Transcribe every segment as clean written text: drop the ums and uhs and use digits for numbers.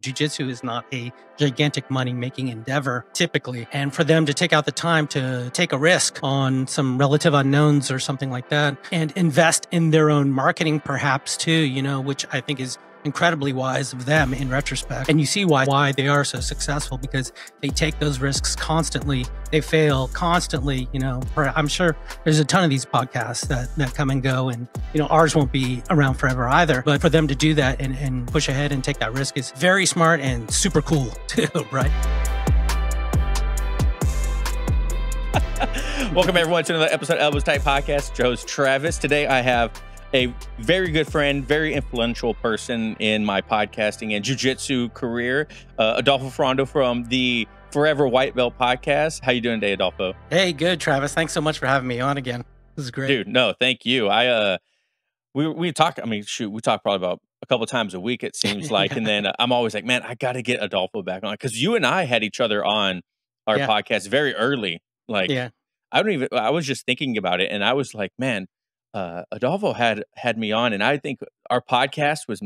jiu-jitsu is not a gigantic money-making endeavor typically. And for them to take out the time to take a risk on some relative unknowns or something like that and invest in their own marketing perhaps too, you know, which I think is incredibly wise of them in retrospect. And you see why they are so successful, because they take those risks constantly. They fail constantly. You know, I'm sure there's a ton of these podcasts that come and go, and, you know, ours won't be around forever either. But for them to do that and push ahead and take that risk is very smart and super cool too, right? Welcome everyone to another episode of Elbows Tight Podcast. Your host Travis. Today I have a very good friend, very influential person in my podcasting and jiu-jitsu career, Adolfo Foronda from the Forever White Belt podcast. How you doing today, Adolfo? Hey, good, Travis. Thanks so much for having me on again. This is great. Dude, no, thank you. We talk, I mean, shoot, we talk probably about a couple times a week, it seems like. Yeah. And then I'm always like, man, I got to get Adolfo back on, because you and I had each other on our podcast very early. Like, I was just thinking about it, and I was like, man, Adolfo had me on, and I think our podcast was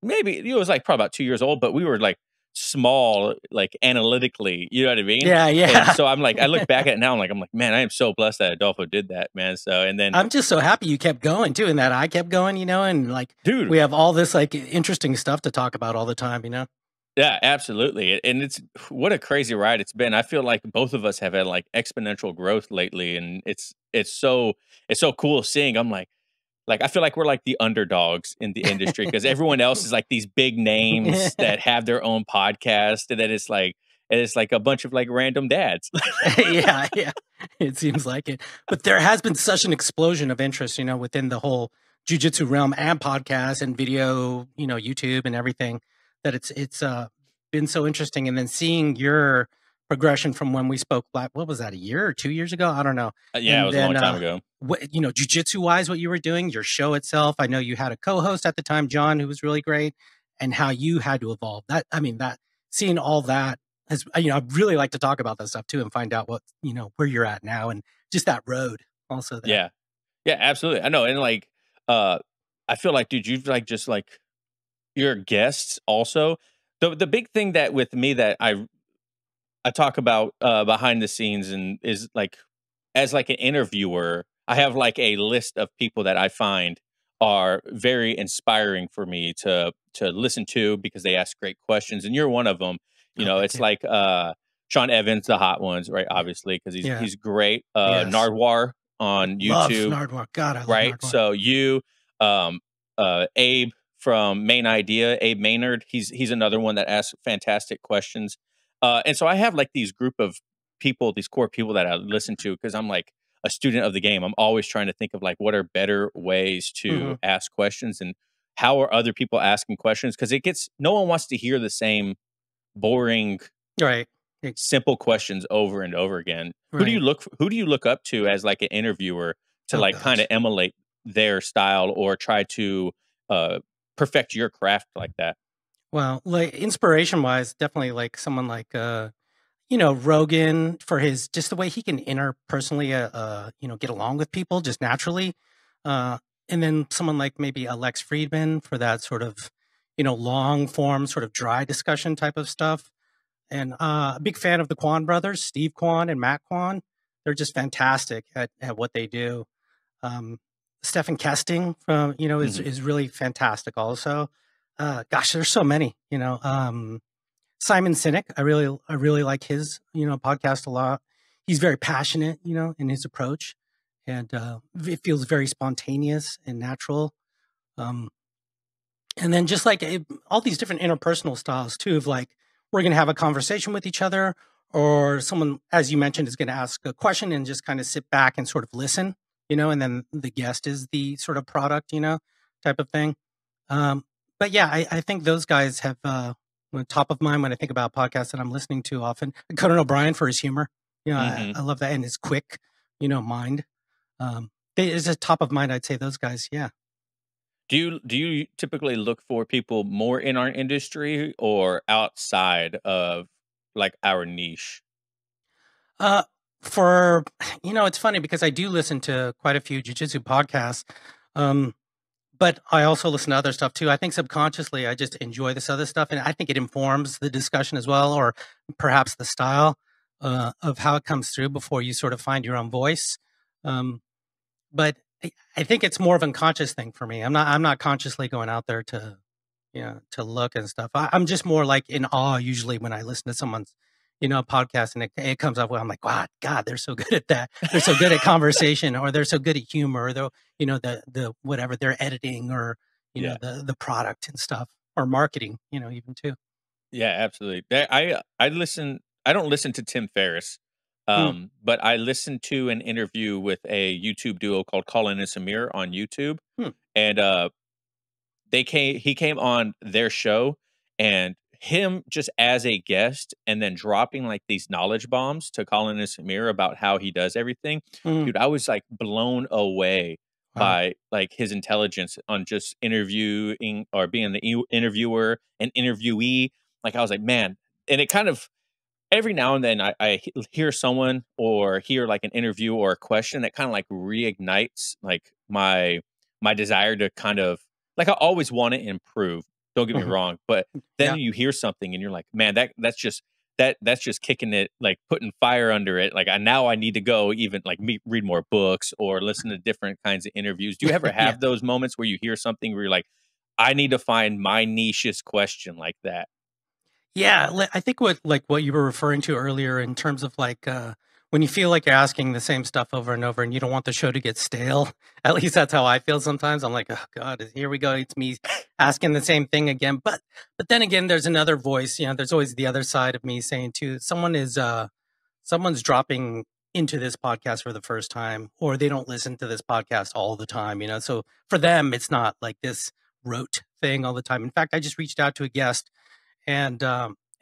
maybe, it was like probably about 2 years old, but we were like small, like analytically, you know what I mean? Yeah. And so I'm like, I look back at it now, I'm like, man, I am so blessed that Adolfo did that, man. So, and then I'm just so happy you kept going too, and that I kept going, you know, and like, dude, we have all this like interesting stuff to talk about all the time, you know? Yeah, absolutely. And it's what a crazy ride it's been. I feel like both of us have had like exponential growth lately, and it's so cool seeing. I'm like I feel like we're like the underdogs in the industry, because everyone else is like these big names that have their own podcast, and then it's like a bunch of like random dads. yeah, it seems like it. But there has been such an explosion of interest, you know, within the whole jiu-jitsu realm and podcasts and video, you know, YouTube and everything, that it's been so interesting. And then seeing your progression from when we spoke, what was that, a year or 2 years ago? I don't know. Yeah, it was a long time ago. You know, jiu-jitsu wise, what you were doing, your show itself. I know you had a co-host at the time, John, who was really great, and how you had to evolve. Seeing all that has, you know, I'd really like to talk about that stuff too, and find out what, you know, where you're at now, and just that road also there. Yeah, absolutely. I know. And like, I feel like, dude, you've like, just like your guests also. The big thing that with me that I talk about behind the scenes, and is like, as like an interviewer, I have like a list of people that I find are very inspiring for me to listen to, because they ask great questions, and you're one of them. You know, it's like Sean Evans, the hot ones, right? Obviously, because he's great. Nardo War on YouTube. Love Nardo War. God, I love right? Nardo War. So you, Abe from Main Idea, Abe Maynard, he's another one that asks fantastic questions. And so I have like these group of people, these core people that I listen to, because I'm like a student of the game. I'm always trying to think of like, what are better ways to ask questions, and how are other people asking questions? Because no one wants to hear the same boring, right, simple questions over and over again. Right. Who do you look up to as like an interviewer to kind of emulate their style, or try to perfect your craft like that? Well, like inspiration wise, definitely like someone like you know, Rogan, for his just the way he can interpersonally you know, get along with people just naturally. And then someone like maybe Alex Friedman for that sort of, you know, long form, sort of dry discussion type of stuff. And a big fan of the Kwan brothers, Steve Kwan and Matt Kwan. They're just fantastic at what they do. Stephen Kesting from, you know, is really fantastic also. Gosh, there's so many, you know. Simon Sinek, I really like his, you know, podcast a lot. He's very passionate, you know, in his approach, and it feels very spontaneous and natural. And then just like all these different interpersonal styles too, of like, we're going to have a conversation with each other, or someone, as you mentioned, is going to ask a question and just kind of sit back and sort of listen, you know, and then the guest is the sort of product, you know, type of thing. But yeah, I think those guys have top of mind when I think about podcasts that I'm listening to often. Conan O'Brien for his humor, you know, I love that, and his quick, you know, mind. Is a top of mind. I'd say those guys. Yeah. Do you typically look for people more in our industry or outside of like our niche? For, you know, it's funny because I do listen to quite a few jiu-jitsu podcasts. but I also listen to other stuff too. I think subconsciously I just enjoy this other stuff, and I think it informs the discussion as well, or perhaps the style of how it comes through before you sort of find your own voice. Um, but I think it's more of an unconscious thing for me. I'm not consciously going out there to to look and stuff. I'm just more like in awe usually when I listen to someone's podcast, and it comes up where I'm like, wow, God, they're so good at that. They're so good at conversation, or they're so good at humor, or the whatever they're editing, or Yeah. the product and stuff, or marketing, even too. Yeah, absolutely. I listen. I don't listen to Tim Ferriss, Mm, but I listened to an interview with a YouTube duo called Colin and Samir on YouTube, mm, and he came on their show, and him just as a guest and then dropping like these knowledge bombs to Colin and Samir about how he does everything. mm. Dude, I was like blown away Wow. by like his intelligence on just interviewing or being the interviewer and interviewee. Like I was like, man, and it kind of every now and then I hear someone or hear like an interview or a question that kind of like reignites like my desire to kind of like I always want to improve. Don't get me Mhm. wrong, but then Yeah. you hear something and you're like, man, that's just kicking it, like putting fire under it. Like I need to go even like read more books or listen to different kinds of interviews. Do you ever Yeah. have those moments where you hear something where you're like, I need to find my nicheest question like that? Yeah, I think what you were referring to earlier in terms of like when you feel like you're asking the same stuff over and over and you don't want the show to get stale. At least that's how I feel sometimes. I'm like, oh God, here we go. It's me asking the same thing again. But then again, there's another voice. There's always the other side of me saying too, someone's dropping into this podcast for the first time, or they don't listen to this podcast all the time. So for them, it's not like this rote thing all the time. In fact, I just reached out to a guest, and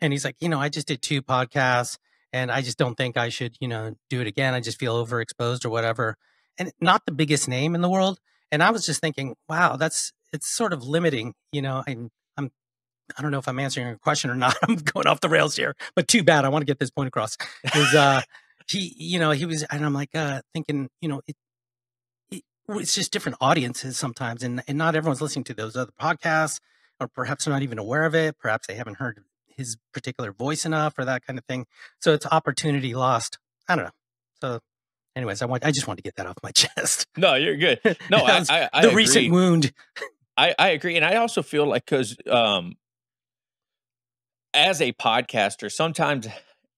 he's like, I just did 2 podcasts, and I just don't think I should, do it again. I just feel overexposed or whatever. And not the biggest name in the world. And I was just thinking, wow, it's sort of limiting, I'm I don't know if I'm answering your question or not. I'm going off the rails here, but too bad. I want to get this point across. Is he was, and I'm like thinking, it's just different audiences sometimes, and not everyone's listening to those other podcasts, or perhaps they're not even aware of it. Perhaps they haven't heard his particular voice enough, or that kind of thing. So it's opportunity lost. I don't know. So, anyways, I just want to get that off my chest. No, you're good. No, That was I the recent agree. wound. I agree, and I also feel like because as a podcaster, sometimes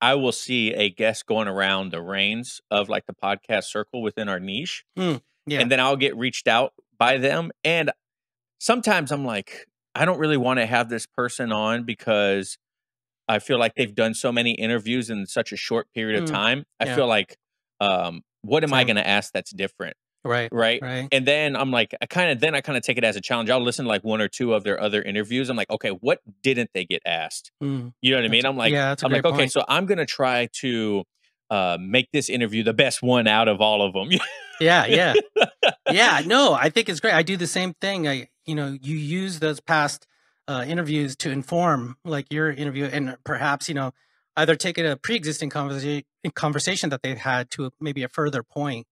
I will see a guest going around the reins of like the podcast circle within our niche, Mm, yeah. and then I'll get reached out by them. And sometimes I'm like, I don't really want to have this person on because I feel like they've done so many interviews in such a short period of Mm, time. I yeah. feel like, what am I Same. going to ask that's different? Right. Right. Right. And then I'm like, I kind of take it as a challenge. I'll listen to like 1 or 2 of their other interviews. I'm like, okay, what didn't they get asked? Mm, You know what I mean? that's a I'm like, great okay, point. so I'm gonna try to make this interview the best one out of all of them. Yeah. Yeah. Yeah, no, I think it's great. I do the same thing. You use those past interviews to inform like your interview, and perhaps, either take a pre-existing conversation that they've had to maybe a further point,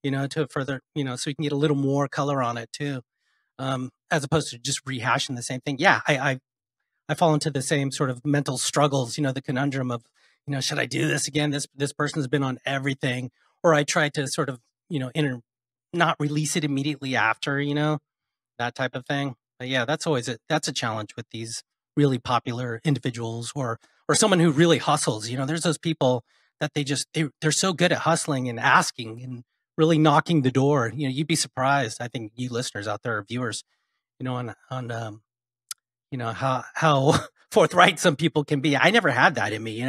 to a further, so you can get a little more color on it too, as opposed to just rehashing the same thing. Yeah, I fall into the same sort of mental struggles, the conundrum of, should I do this again? This person's been on everything, or I try to sort of, not release it immediately after, that type of thing. But yeah, that's a challenge with these really popular individuals, or someone who really hustles. There's those people that they're so good at hustling and asking and really knocking the door. You'd be surprised. I think you listeners out there, viewers, on how forthright some people can be. I never had that in me,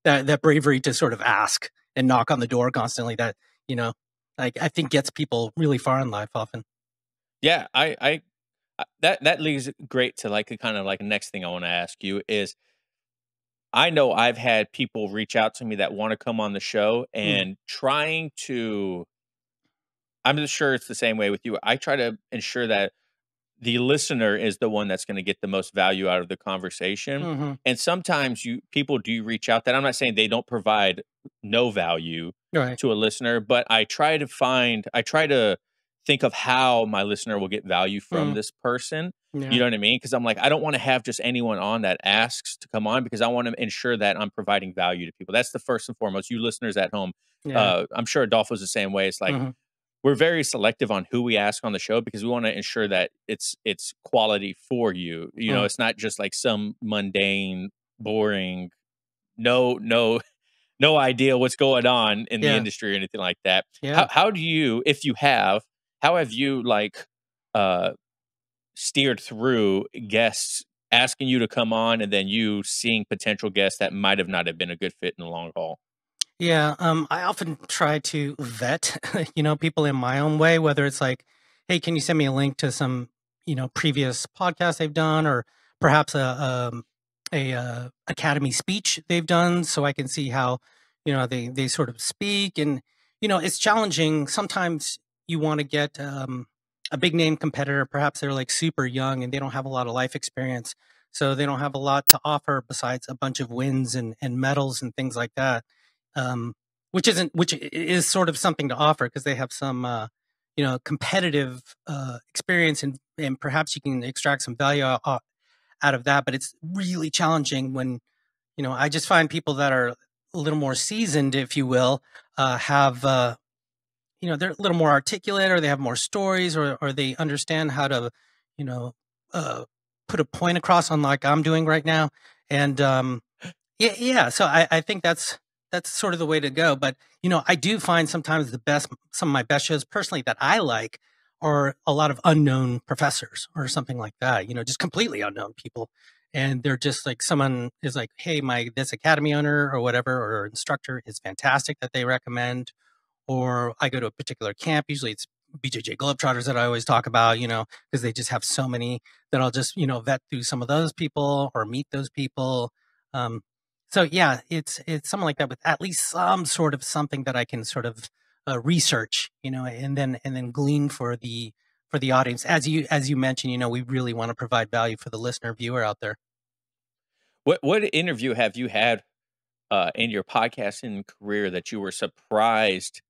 that bravery to sort of ask and knock on the door constantly. That you know, like I think gets people really far in life often. Yeah, that leads great to like a kind of like next thing I want to ask you is I know I've had people reach out to me that want to come on the show Mm, and trying to I'm just sure it's the same way with you. I try to ensure that the listener is the one that's gonna get the most value out of the conversation, hmm. and sometimes you people do reach out that I'm not saying they don't provide no value Right. to a listener, but I try to think of how my listener will get value from Mm, this person. You yeah. know what I mean? Because I'm like, I don't want to have just anyone on that asks to come on, because I want to ensure that I'm providing value to people. That's the first and foremost. You listeners at home, Yeah. I'm sure Adolfo's the same way. It's like Mhm. we're very selective on who we ask on the show, because we want to ensure that it's quality for you. You know, Mm, it's not just like some mundane, boring, no no idea what's going on in the yeah. industry or anything like that. Yeah. How do you, if you have, how have you like uh steered through guests asking you to come on, and then you seeing potential guests that might have not have been a good fit in the long haul? Yeah, I often try to vet, people in my own way, whether it's like, hey, can you send me a link to some, previous podcasts they've done, or perhaps a academy speech they've done, so I can see how, they sort of speak, and it's challenging. Sometimes you want to get a big name competitor. Perhaps they're like super young and they don't have a lot of life experience, so they don't have a lot to offer besides a bunch of wins and medals and things like that, um, which is sort of something to offer because they have some competitive experience, and perhaps you can extract some value out of that. But it's really challenging when I just find people that are a little more seasoned, if you will, have they're a little more articulate, or they have more stories, or they understand how to you know uh, put a point across, unlike I'm doing right now. And yeah, yeah. So I think that's sort of the way to go. But I do find sometimes some of my best shows personally that I like are a lot of unknown professors or something like that. Just completely unknown people, and they're just like, someone is like, "Hey, my this academy owner or whatever, or instructor is fantastic," that they recommend. Or I go to a particular camp. Usually it's BJJ Globetrotters that I always talk about, because they just have so many that I'll just, vet through some of those people or meet those people. Um, so yeah, it's something like that, with at least some sort of something that I can sort of research, and then glean for the audience. As you mentioned, we really want to provide value for the listener viewer out there. What interview have you had in your podcasting career that you were surprised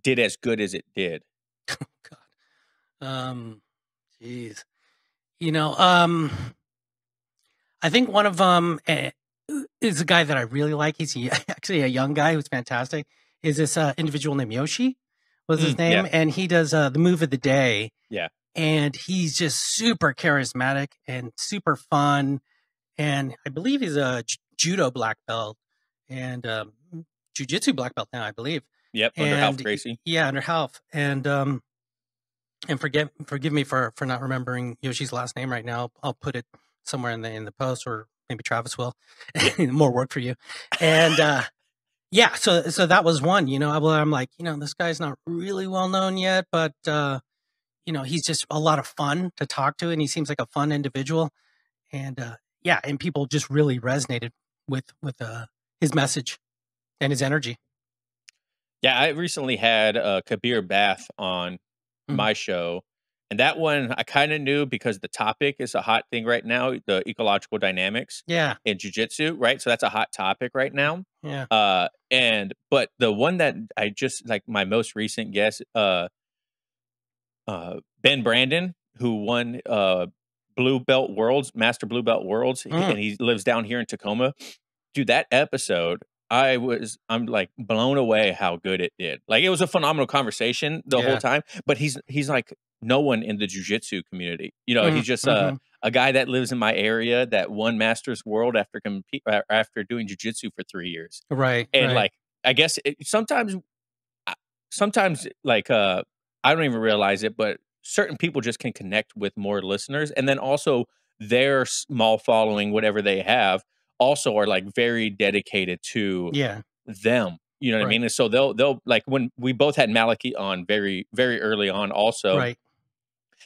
did as good as it did? God, geez, you know, um, I think one of them is a guy that I really like. He's actually a young guy who's fantastic. Is this individual named Yoshi? Was his Yeah, name? And he does the move of the day, yeah. and he's just super charismatic and super fun. And I believe he's a judo black belt and jiu-jitsu black belt now, I believe. Yep, under Half And Gracie. yeah, under Half. And forgive me for not remembering Yoshi's last name right now. I'll put it somewhere in the post, or maybe Travis will. More work for you. And yeah, so that was one. I'm like, this guy's not really well known yet, but he's just a lot of fun to talk to, and he seems like a fun individual. And yeah, and people just really resonated with his message and his energy. Yeah, I recently had Kabir Bath on Mhm. my show, and that one I kind of knew because the topic is a hot thing right now, the ecological dynamics Yeah, in jiu-jitsu, right? So that's a hot topic right now. yeah. And but the one that I just like, my most recent guest, Ben Brandon, who won Blue Belt Worlds, Master Blue Belt Worlds, Mm, and he lives down here in Tacoma. Dude, that episode, I'm like blown away how good it did. Like, it was a phenomenal conversation the whole yeah. time, but he's like no one in the jujitsu community. You know, Mm, he's just hmm. a guy that lives in my area that won Masters World after doing jujitsu for 3 years. Right, And right. like, I guess uh, sometimes like I don't even realize it, but certain people just can connect with more listeners, and then also their small following, whatever they have, also are like very dedicated to Yeah, them. You know what I right, mean? And so they'll like, when we both had Maliki on very very early on also, right.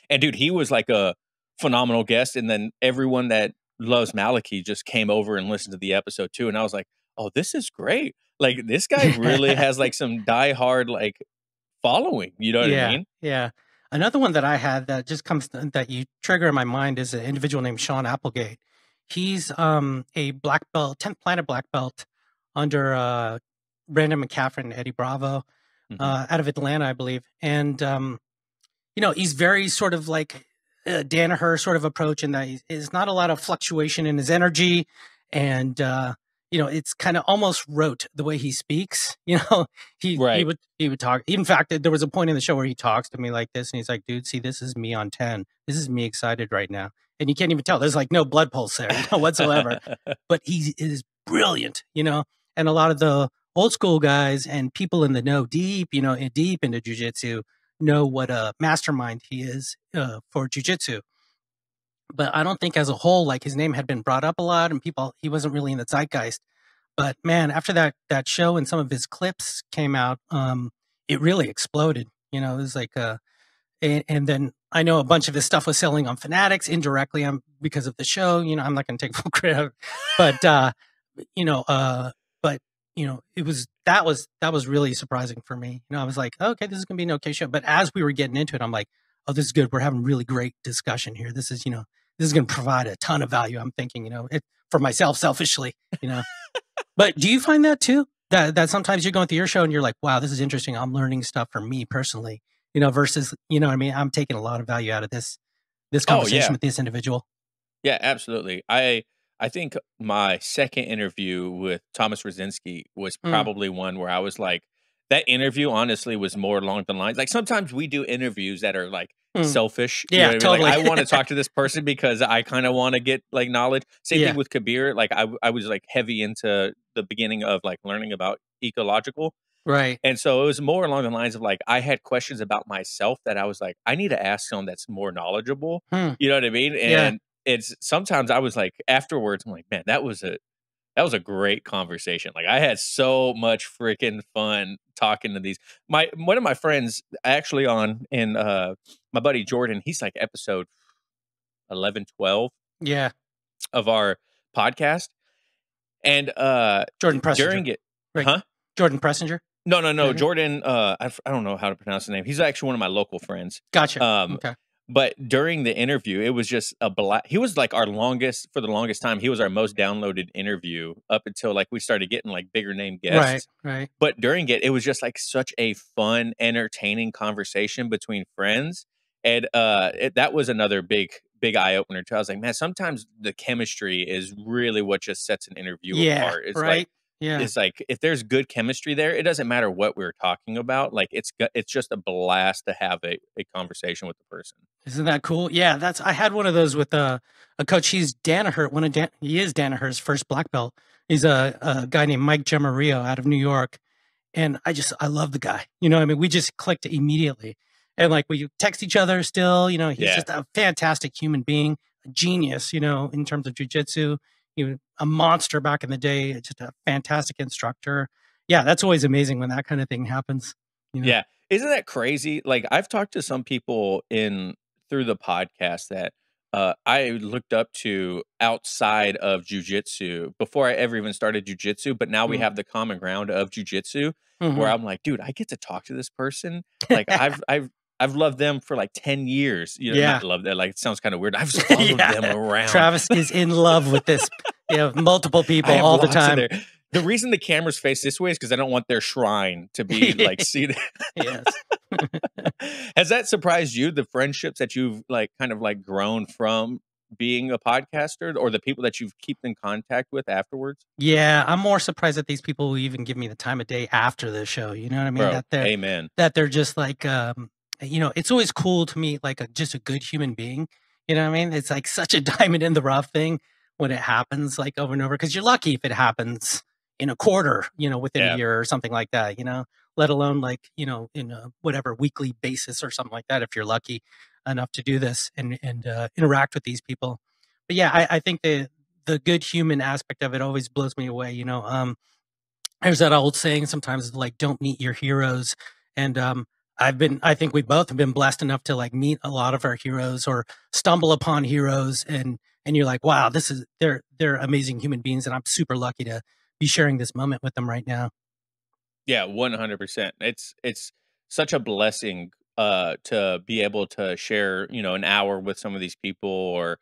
and dude, he was like a phenomenal guest, and then everyone that loves Maliki just came over and listened to the episode too, and I was like, oh, this is great. Like, this guy really has like some diehard like following, you know what I Yeah, mean? yeah. Another one that I had that just that you trigger in my mind is an individual named Sean Applegate. He's a black belt, 10th planet black belt under Brandon McCaffrey and Eddie Bravo, Mhm. out of Atlanta, I believe. And he's very sort of like Danaher sort of approach in that there's not a lot of fluctuation in his energy. And, it's kind of almost rote the way he speaks. He Right. would talk. In fact, there was a point in the show where he talks to me like this, and he's like, "Dude, see, this is me on 10. This is me excited right now." And you can't even tell. There's like no blood pulse there, whatsoever. But he is brilliant, And a lot of the old school guys and people in the know deep, deep into jujitsu know what a mastermind he is for jujitsu. But I don't think as a whole, like his name had been brought up a lot and he wasn't really in the zeitgeist. But man, after that show and some of his clips came out, it really exploded. It was like, and then I know a bunch of his stuff was selling on Fanatics indirectly because of the show. I'm not going to take full credit, but but that was really surprising for me. I was like, okay, this is going to be an okay show. But as we were getting into it, I'm like, oh, this is good. We're having really great discussion here. This is going to provide a ton of value. I'm thinking, for myself selfishly, But do you find that too? That sometimes you're going through your show and you're like, wow, this is interesting. I'm learning stuff for me personally, versus, what I mean? I'm taking a lot of value out of this conversation with this individual. Yeah, absolutely. I think my second interview with Thomas Rosinski was probably one where I was like, that interview honestly was more along the lines. Like sometimes we do interviews that are like selfish. Yeah, what totally. Like, I want to talk to this person because I kind of want to get like knowledge. Same thing with Kabir. Like I was like heavy into the beginning of like learning about ecological. Right. And so it was more along the lines of like, I had questions about myself that I was like, I need to ask someone that's more knowledgeable. You know what I mean? And it's sometimes I was like, afterwards, I'm like, man, that was a great conversation. Like I had so much freaking fun talking to these. One of my friends actually my buddy Jordan, he's like episode 11, 12 of our podcast. And Jordan Pressinger. During it, right. Huh? Jordan Pressinger? No. Jordan, I don't know how to pronounce the name. He's actually one of my local friends. Gotcha. Okay. But during the interview, it was just he was like for the longest time, he was our most downloaded interview up until like we started getting like bigger name guests. Right. But during it was just like such a fun, entertaining conversation between friends. And that was another big eye opener too. I was like, man, sometimes the chemistry is really what just sets an interview apart. It's right. It's like if there's good chemistry there, it doesn't matter what we're talking about. Like it's just a blast to have a conversation with the person. Isn't that cool? Yeah, I had one of those with a coach. He's Danaher. He is Danaher's first black belt. He's a guy named Mike Gemario out of New York, and I love the guy. I mean, we just clicked immediately, and like we text each other still. He's just a fantastic human being, a genius. In terms of jujitsu. A monster back in the day, just a fantastic instructor. Yeah, that's always amazing when that kind of thing happens. Yeah. Isn't that crazy? Like I've talked to some people through the podcast that I looked up to outside of jujitsu before I ever even started jujitsu. But now we have the common ground of jujitsu where I'm like, dude, I get to talk to this person. Like I've loved them for like 10 years. Not love that. Like, it sounds kind of weird. I've followed them around. Travis is in love with this. Multiple people all the time. The reason the camera's face this way is because I don't want their shrine to be like seen. Yes. Has that surprised you, the friendships that you've like kind of like grown from being a podcaster, or the people that you've kept in contact with afterwards? Yeah, I'm more surprised that these people will even give me the time of day after the show. You know what I mean? Bro, amen. That they're just like, it's always cool to me, like just a good human being. You know what I mean? It's like such a diamond in the rough thing when it happens like over and over, because you're lucky if it happens in a quarter, within a year or something like that, let alone like, in a whatever weekly basis or something like that, if you're lucky enough to do this and interact with these people. But yeah, I think the good human aspect of it always blows me away. There's that old saying sometimes like, don't meet your heroes. And I think we both have been blessed enough to like meet a lot of our heroes or stumble upon heroes, and you're like, wow, they're amazing human beings, and I'm super lucky to be sharing this moment with them right now. Yeah, 100%. It's such a blessing to be able to share, an hour with some of these people, or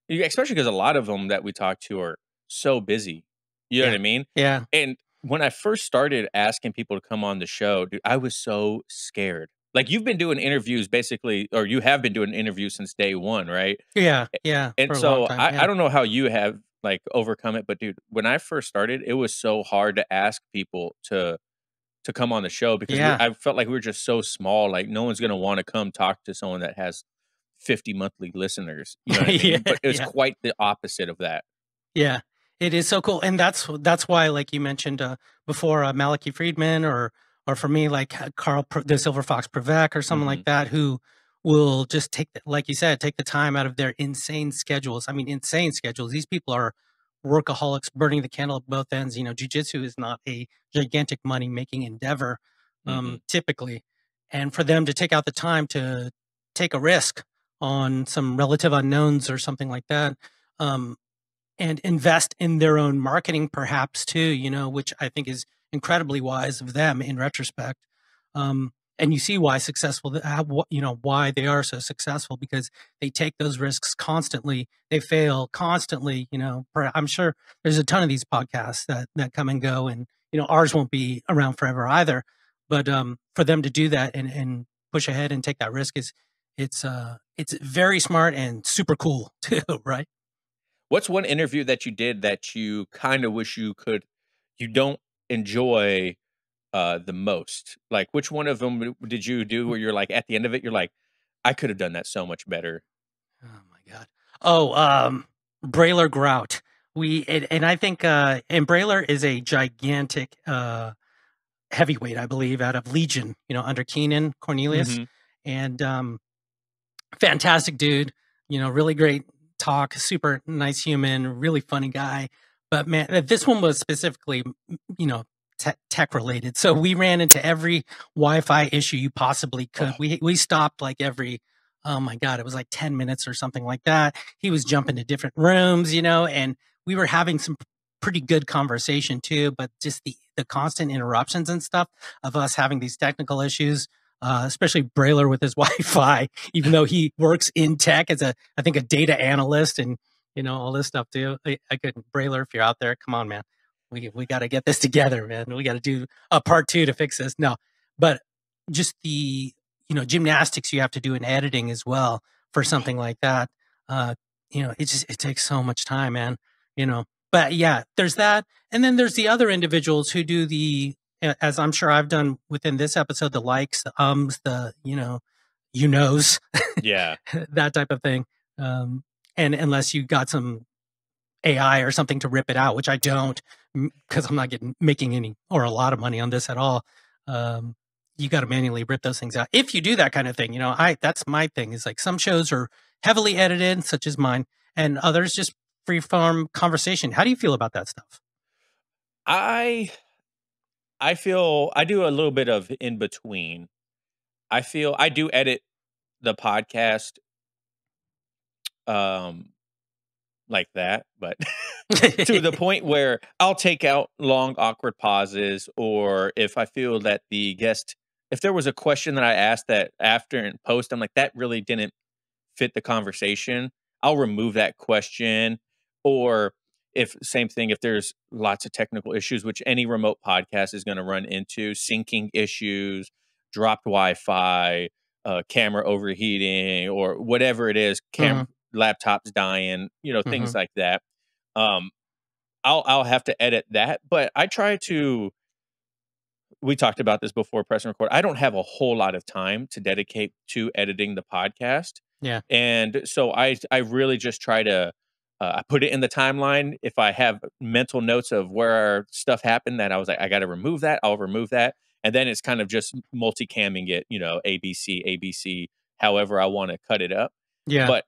especially because a lot of them that we talk to are so busy. You know what I mean? Yeah. And when I first started asking people to come on the show, dude, I was so scared. like you've been doing interviews basically, or you have been doing interviews since day one, right? Yeah, yeah, And for a long so time. I Yeah, don't know how you have like overcome it, but dude, when I first started, it was so hard to ask people to come on the show because yeah, I felt like we were just so small. Like no one's gonna want to come talk to someone that has 50 monthly listeners. You know what I yeah, mean? But it was yeah. quite the opposite of that. Yeah, it is so cool, and that's why, like you mentioned before, Malachi Friedman, or for me, like the Silver Fox Prevec, or someone Hmm. like that, who will just take, like you said, take the time out of their insane schedules. I mean, insane schedules. These people are workaholics, burning the candle at both ends. You know, jujitsu is not a gigantic money making endeavor, Hmm. typically, and for them to take out the time to take a risk on some relative unknowns or something like that. Um, and invest in their own marketing perhaps too, you know, which I think is incredibly wise of them in retrospect. And you see why you know, why they are so successful, because they take those risks constantly. They fail constantly. You know, I'm sure there's a ton of these podcasts that come and go, and you know, ours won't be around forever either. But for them to do that and push ahead and take that risk is it's very smart and super cool too, right? What's one interview that you did that you kind of wish you don't enjoy the most? Like, which one of them did you do where you're like, at the end of it, you're like, I could have done that so much better. Oh my god. Oh, Brailer Grout. And I think and Brailer is a gigantic heavyweight, I believe, out of Legion, you know, under Keenan Cornelius. Hmm. And fantastic dude, you know, really great talk, super nice human, really funny guy. But man, this one was specifically, you know, tech related. So we ran into every Wi-Fi issue you possibly could. Oh, We stopped like every, oh my god, it was like 10 minutes or something like that. He was jumping to different rooms, you know, and we were having some pretty good conversation too. But just the constant interruptions and stuff of us having these technical issues, especially Brailer with his Wi-Fi, even though he works in tech as I think a data analyst, and you know, all this stuff too. I couldn't. Brailer, if you're out there, come on, man. We got to get this together, man. We got to do a part two to fix this. No, but just the, you know, gymnastics you have to do in editing as well for something like that. Uh, you know, it takes so much time, man. You know, but yeah, there's that, and then there's the other individuals who do as I'm sure I've done within this episode, the likes, the the, you knows, yeah. that type of thing. Um, and unless you got some AI or something to rip it out, which I don't, because I'm not making any or a lot of money on this at all. Um, you got to manually rip those things out. If you do that kind of thing, you know, that's my thing, is like some shows are heavily edited, such as mine, and others just free form conversation. How do you feel about that stuff? I I feel I do a little bit of in between. I feel I do edit the podcast um like that, but to the point where I'll take out long awkward pauses, or if I feel that the guest, if there was a question that I asked that after in post I'm like that really didn't fit the conversation, I'll remove that question. Or if same thing, if there's lots of technical issues, which any remote podcast is going to run into, syncing issues, dropped Wi-Fi, camera overheating, or whatever it is, Mhm, laptops dying, you know, things mhm. like that. Um, I'll have to edit that, but I try to. We talked about this before press and record. I don't have a whole lot of time to dedicate to editing the podcast, Yeah. and so I really just try to I put it in the timeline. If I have mental notes of where stuff happened that I was like, I got to remove that, I'll remove that, and then it's kind of just multicamming it, you know, ABC, ABC, however I want to cut it up. Yeah. But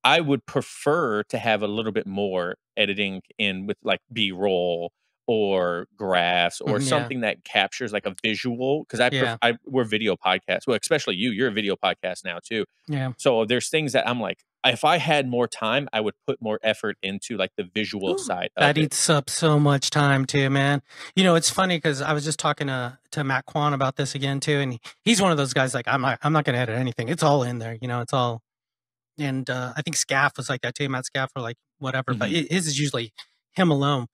I would prefer to have a little bit more editing in with like B-roll or graphs or Mhm, yeah. something that captures like a visual, because Yeah. we're video podcasts. Well, especially you're a video podcast now too. Yeah. So there's things that I'm like, if I had more time, I would put more effort into like the visual Ooh, side of that it. eats up so much time too, man. You know, it's funny because I was just talking to Matt Kwan about this again too, and he's one of those guys like I'm not going to edit anything. It's all in there, you know. It's all, and I think Scaff was like that too. Matt Scaff, or like whatever, but Mhm. his is usually him alone.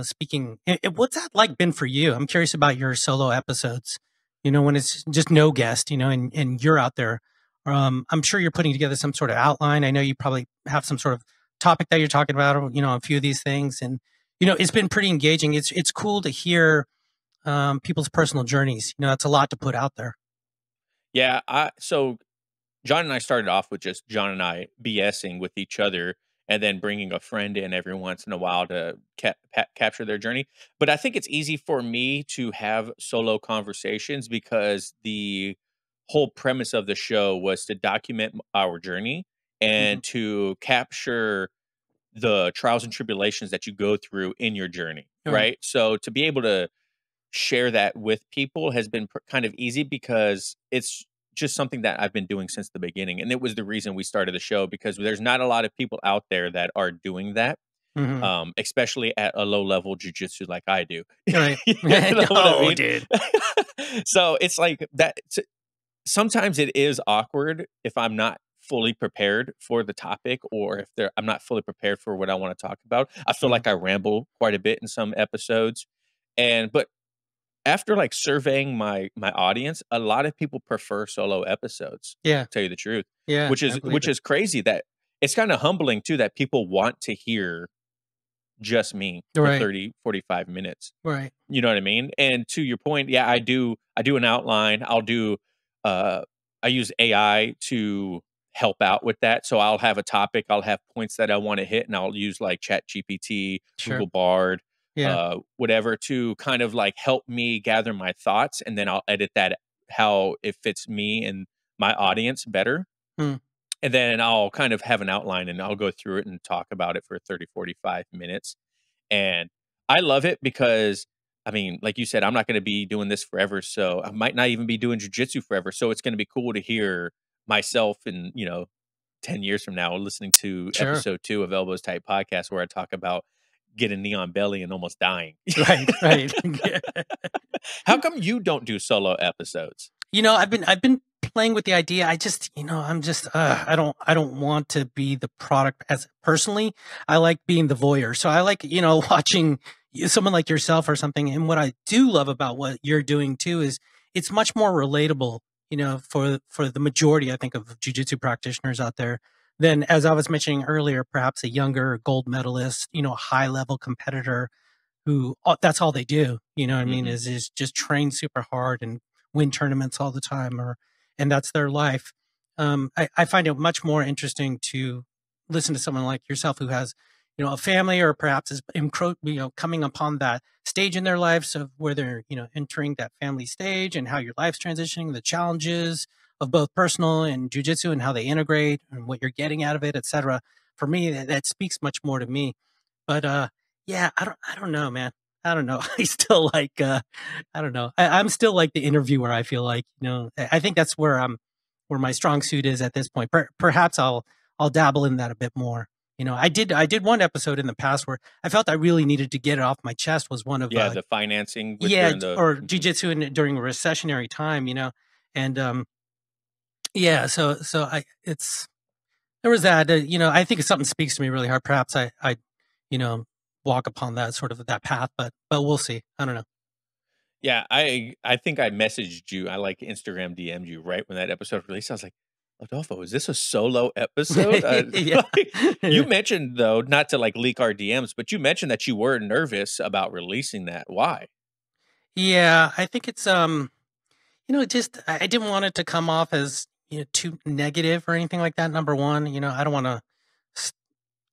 Speaking, what's that like been for you? I'm curious about your solo episodes. when it's just no guest, and you're out there. I'm sure you're putting together some sort of outline. I know you probably have some sort of topic that you're talking about, or, a few of these things. And, it's been pretty engaging. It's cool to hear people's personal journeys. It's a lot to put out there. Yeah, so John and I started off with just John and I BSing with each other, and then bringing a friend in every once in a while to capture their journey. But I think it's easy for me to have solo conversations because the whole premise of the show was to document our journey Hmm. and to capture the trials and tribulations that you go through in your journey, All right. right? So to be able to share that with people has been kind of easy because it's just something that I've been doing since the beginning. And it was the reason we started the show because there's not a lot of people out there that are doing that, Hmm. especially at a low level jujitsu like I do. All right. You know what I Oh, mean? dude. So it's like that. Sometimes it is awkward if I'm not fully prepared for the topic or if I'm not fully prepared for what I want to talk about. I feel Mm. like I ramble quite a bit in some episodes. But after, like, surveying my audience, a lot of people prefer solo episodes, Yeah. to tell you the truth, Yeah. which I is believe it. crazy that it's kinda humbling too that people want to hear just me for Right. 30, 45 minutes. Right. You know what I mean? And to your point, yeah, I do an outline. Uh I use AI to help out with that. So I'll have a topic, I'll have points that I wanna hit, and I'll use, like, ChatGPT, Sure. Google Bard, Yeah. whatever to kind of, like, help me gather my thoughts, and then I'll edit that how it fits me and my audience better. Mm. And then I'll kind of have an outline, and I'll go through it and talk about it for 30, 45 minutes. And I love it because, I mean, like you said, I'm not gonna be doing this forever, so I might not even be doing jujitsu forever, so it's gonna be cool to hear myself in, 10 years from now listening to Sure. episode 2 of Elbows Tight Podcast where I talk about getting knee on belly and almost dying. Right. Right. How come you don't do solo episodes? I've been playing with the idea. I just, I'm just, I don't want to be the product as personally. I like being the voyeur. So I like, watching someone like yourself or something. And what I do love about what you're doing too is it's much more relatable, for the majority, I think, of jujitsu practitioners out there than, as I was mentioning earlier, perhaps a younger gold medalist, high level competitor who that's all they do. You know what I mean? Mhm. Is just train super hard and win tournaments all the time, and that's their life. I find it much more interesting to listen to someone like yourself who has, a family or perhaps is coming upon that stage in their lives of where they're, entering that family stage and how your life's transitioning, the challenges of both personal and jujitsu and how they integrate and what you're getting out of it, etc. For me, that speaks much more to me. But yeah, I don't know, man. I don't know. I still like I don't know. I'm still like the interviewer, I feel like, I think that's where my strong suit is at this point. Perhaps I'll dabble in that a bit more. I did one episode in the past where I felt I really needed to get it off my chest was one of Yeah, the financing with yeah, during the or mhm. jujitsu during a recessionary time, and yeah, so I it's there was that, I think something speaks to me really hard. Perhaps I, you know, walk upon that sort of that path, but we'll see. I don't know. Yeah, I think I messaged you. I, like, Instagram DM'd you right when that episode released. I was like, "Adolfo, is this a solo episode?" Yeah. Like, you mentioned, though, not to, like, leak our DMs, but you mentioned that you were nervous about releasing that. Why? Yeah, I think it's just I didn't want it to come off as, too negative or anything like that. Number one, I don't want to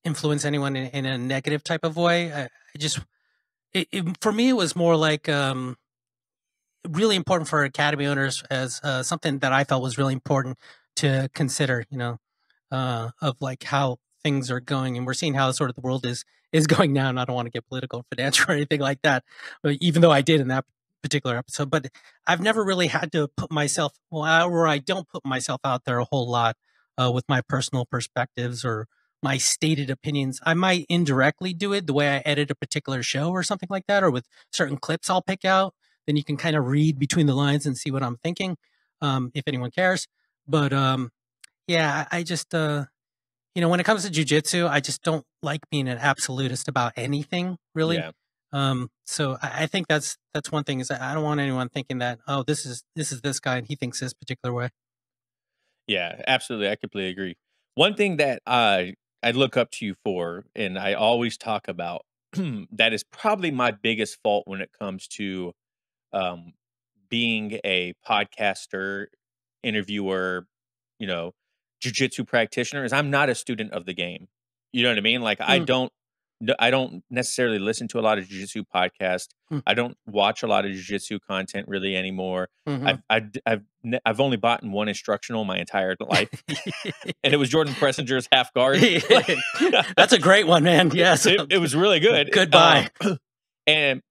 influence anyone in a negative type of way. I just for me it was more like really important for academy owners as something that I felt was really important to consider, of like how things are going. And we're seeing how sort of the world is going now. And I don't want to get political or financial or anything like that, but even though I did in that particular episode, but I've never really had to put myself, or I don't put myself out there a whole lot with my personal perspectives or my stated opinions. I might indirectly do it the way I edit a particular show or something like that, or with certain clips I'll pick out. Then you can kind of read between the lines and see what I'm thinking, if anyone cares. But yeah, I just when it comes to jujitsu, I just don't like being an absolutist about anything, really. Yeah. So I think that's one thing is I don't want anyone thinking that, oh, this is this guy and he thinks this particular way. Yeah, absolutely. I completely agree. One thing that I look up to you for, and I always talk about, that is probably my biggest fault when it comes to um, being a podcaster, interviewer, you know, jujitsu practitioner, is I'm not a student of the game. You know what I mean? Like Mm, I don't necessarily listen to a lot of jujitsu podcasts. mm, I don't watch a lot of jujitsu content really anymore. mhm. I've only bought one instructional my entire life, and it was Jordan Pressinger's Half Guard. Like, That's a great one, man. Yes. it was really good. Goodbye. And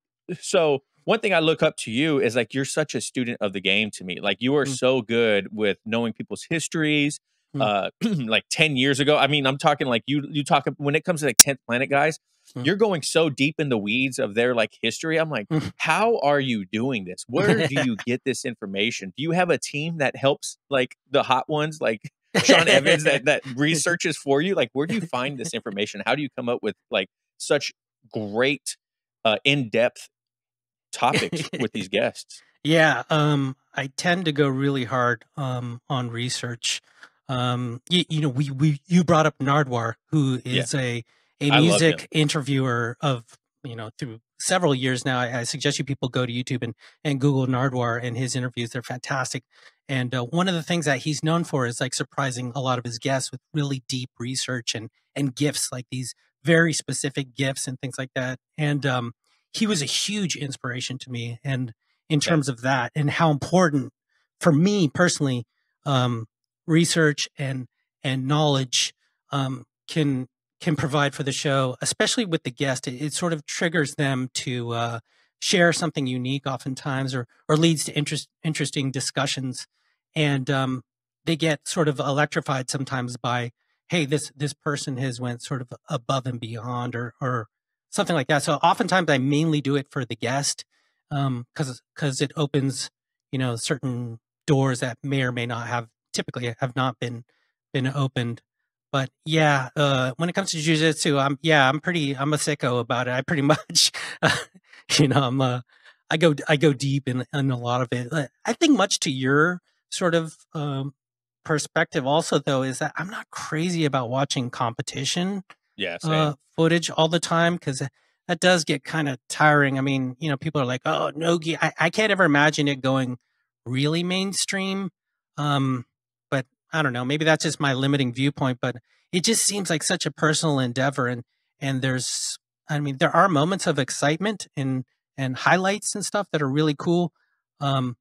so one thing I look up to you is like you're such a student of the game to me. Like you are Mm, so good with knowing people's histories. mm, Like 10 years ago. I mean, I'm talking like you talk when it comes to like 10th Planet guys, mm. you're going so deep in the weeds of their like history. I'm like, how are you doing this? Where do you get this information? Do you have a team that helps like the hot ones, like Sean Evans that researches for you? Like, where do you find this information? How do you come up with like such great in-depth topics with these guests? Yeah, I tend to go really hard on research. You know, you brought up Nardwar, who Yeah, is a I love him. music interviewer of, you know, through several years now. I suggest you people go to YouTube and Google Nardwar and his interviews. They're fantastic. And one of the things that he's known for is like surprising a lot of his guests with really deep research and gifts, like these very specific gifts and things like that. And he was a huge inspiration to me. And in Okay. terms of that and how important for me personally, research and knowledge can provide for the show, especially with the guest. It sort of triggers them to share something unique, oftentimes, or leads to interesting discussions, and they get sort of electrified sometimes by, hey, this person has went sort of above and beyond, or something like that. So oftentimes I mainly do it for the guest, because it opens, you know, certain doors that may or may not have typically have not been opened. But yeah, when it comes to jujitsu, I'm a sicko about it. I pretty much, you know, I go deep in a lot of it. I think much to your sort of perspective also though is that I'm not crazy about watching competition Yeah, same. footage all the time, because that does get kind of tiring. I mean, you know, people are like, "Oh, Nogi." I can't ever imagine it going really mainstream. But I don't know. Maybe that's just my limiting viewpoint. But it just seems like such a personal endeavor, and there's, I mean, there are moments of excitement and highlights and stuff that are really cool. Um,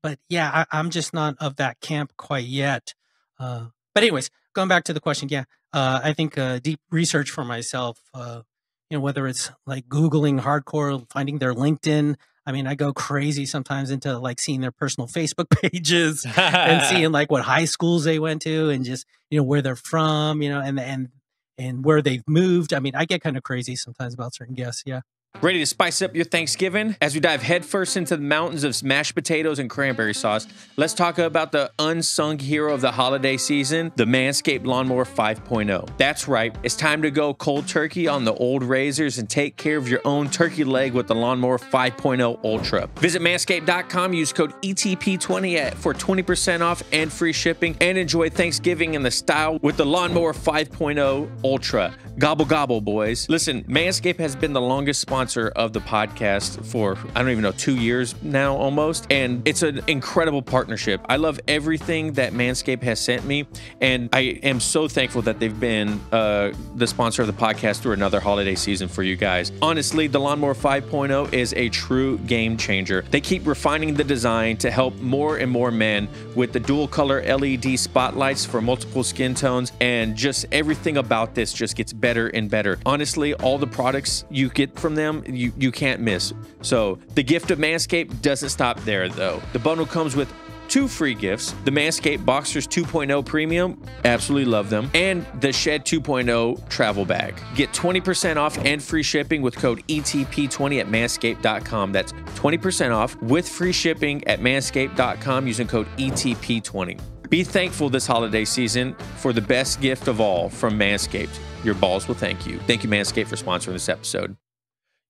but yeah, I'm just not of that camp quite yet. But anyways, going back to the question, yeah, I think deep research for myself, you know, whether it's like Googling hardcore, finding their LinkedIn. I mean, I go crazy sometimes into like seeing their personal Facebook pages and seeing like what high schools they went to and just, you know, where they're from, you know, and where they've moved. I mean, I get kind of crazy sometimes about certain guests. Yeah. Ready to spice up your Thanksgiving? As we dive headfirst into the mountains of mashed potatoes and cranberry sauce, let's talk about the unsung hero of the holiday season, the Manscaped Lawnmower 5.0. That's right, it's time to go cold turkey on the old razors and take care of your own turkey leg with the Lawnmower 5.0 Ultra. Visit manscaped.com, use code ETP20 for 20% off and free shipping, and enjoy Thanksgiving in the style with the Lawnmower 5.0 Ultra. Gobble gobble, boys. Listen, Manscaped has been the longest sponsor of the podcast for, I don't even know, 2 years now almost. And it's an incredible partnership. I love everything that Manscaped has sent me. And I am so thankful that they've been the sponsor of the podcast through another holiday season for you guys. Honestly, the Lawnmower 5.0 is a true game changer. They keep refining the design to help more and more men with the dual color LED spotlights for multiple skin tones. And just everything about this just gets better and better. Honestly, all the products you get from them, you can't miss. So the gift of Manscaped doesn't stop there though. The bundle comes with 2 free gifts: the Manscaped Boxers 2.0 Premium, absolutely love them, and the Shed 2.0 travel bag. Get 20% off and free shipping with code ETP20 at manscaped.com. That's 20% off with free shipping at manscaped.com using code ETP20. Be thankful this holiday season for the best gift of all from Manscaped. Your balls will thank you. Thank you, Manscaped, for sponsoring this episode.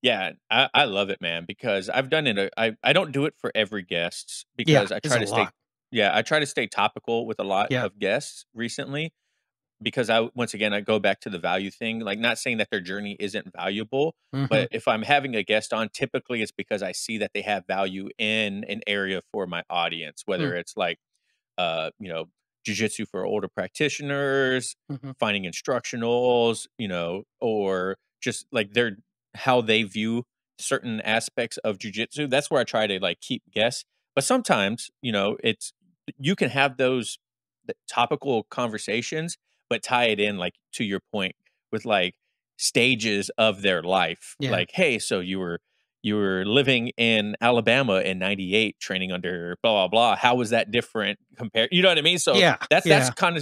Yeah, I love it, man, because I've done it. I don't do it for every guest Yeah, because I it's try a to stay. lot. Yeah, I try to stay topical with a lot Yeah. of guests recently because I once again I go back to the value thing. Like, not saying that their journey isn't valuable, Hmm. but if I'm having a guest on, typically it's because I see that they have value in an area for my audience, whether it's like you know, jujitsu for older practitioners, Mm-hmm. finding instructionals, or just like their how they view certain aspects of jujitsu. That's where I try to like keep guests. But sometimes, it's you can have those topical conversations, but tie it in like to your point with like stages of their life. Yeah. Like, hey, so you were living in Alabama in '98, training under blah blah blah. How was that different compared? You know what I mean? So Yeah. that's Yeah. kind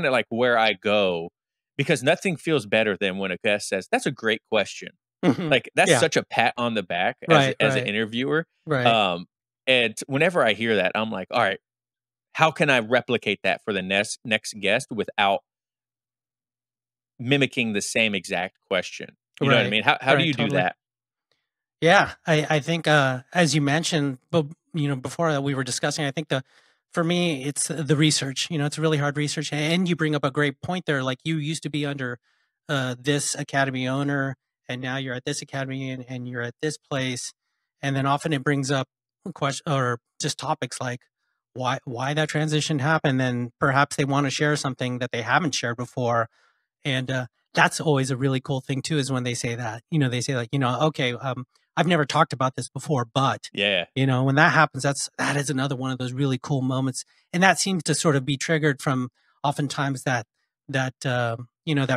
of like where I go, because nothing feels better than when a guest says, "That's a great question." Hmm. Like, that's Yeah. such a pat on the back as Right. as an Right. interviewer. Right. Um, and whenever I hear that, I'm like, all right, how can I replicate that for the next guest without mimicking the same exact question? You know what I Right. mean? How do Right. you do Totally. that? Yeah, I think as you mentioned, but before that we were discussing, I think for me it's the research. It's really hard research, and you bring up a great point there. Like, you used to be under this academy owner, and now you're at this academy, and you're at this place, and then often it brings up question or just topics like why that transition happened, and perhaps they want to share something that they haven't shared before, and that's always a really cool thing too, is when they say that. They say like, okay, I've never talked about this before, but Yeah. when that happens, that is another one of those really cool moments, and that seems to sort of be triggered from oftentimes that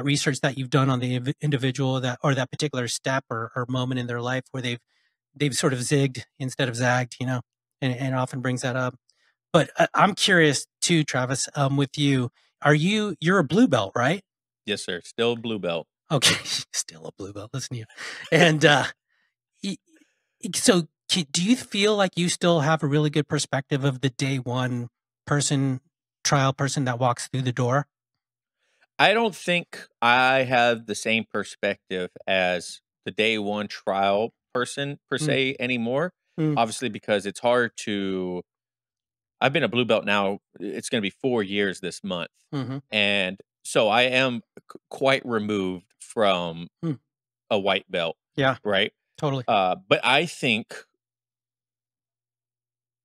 research that you've done on the individual, that or that particular step or moment in their life where they've sort of zigged instead of zagged, and it often brings that up. But I'm curious too, Travis, with you, you're a blue belt, right? Yes, sir. Still blue belt. Okay, still a blue belt. Listen to you. And y- so, do you feel like you still have a really good perspective of the day one trial person that walks through the door? I don't think I have the same perspective as the day one trial person per Mm, se anymore. mm, Obviously, because it's hard to. I've been a blue belt now. It's going to be 4 years this month, hmm. and so I am quite removed from Mm. a white belt, Yeah, right? totally. But I think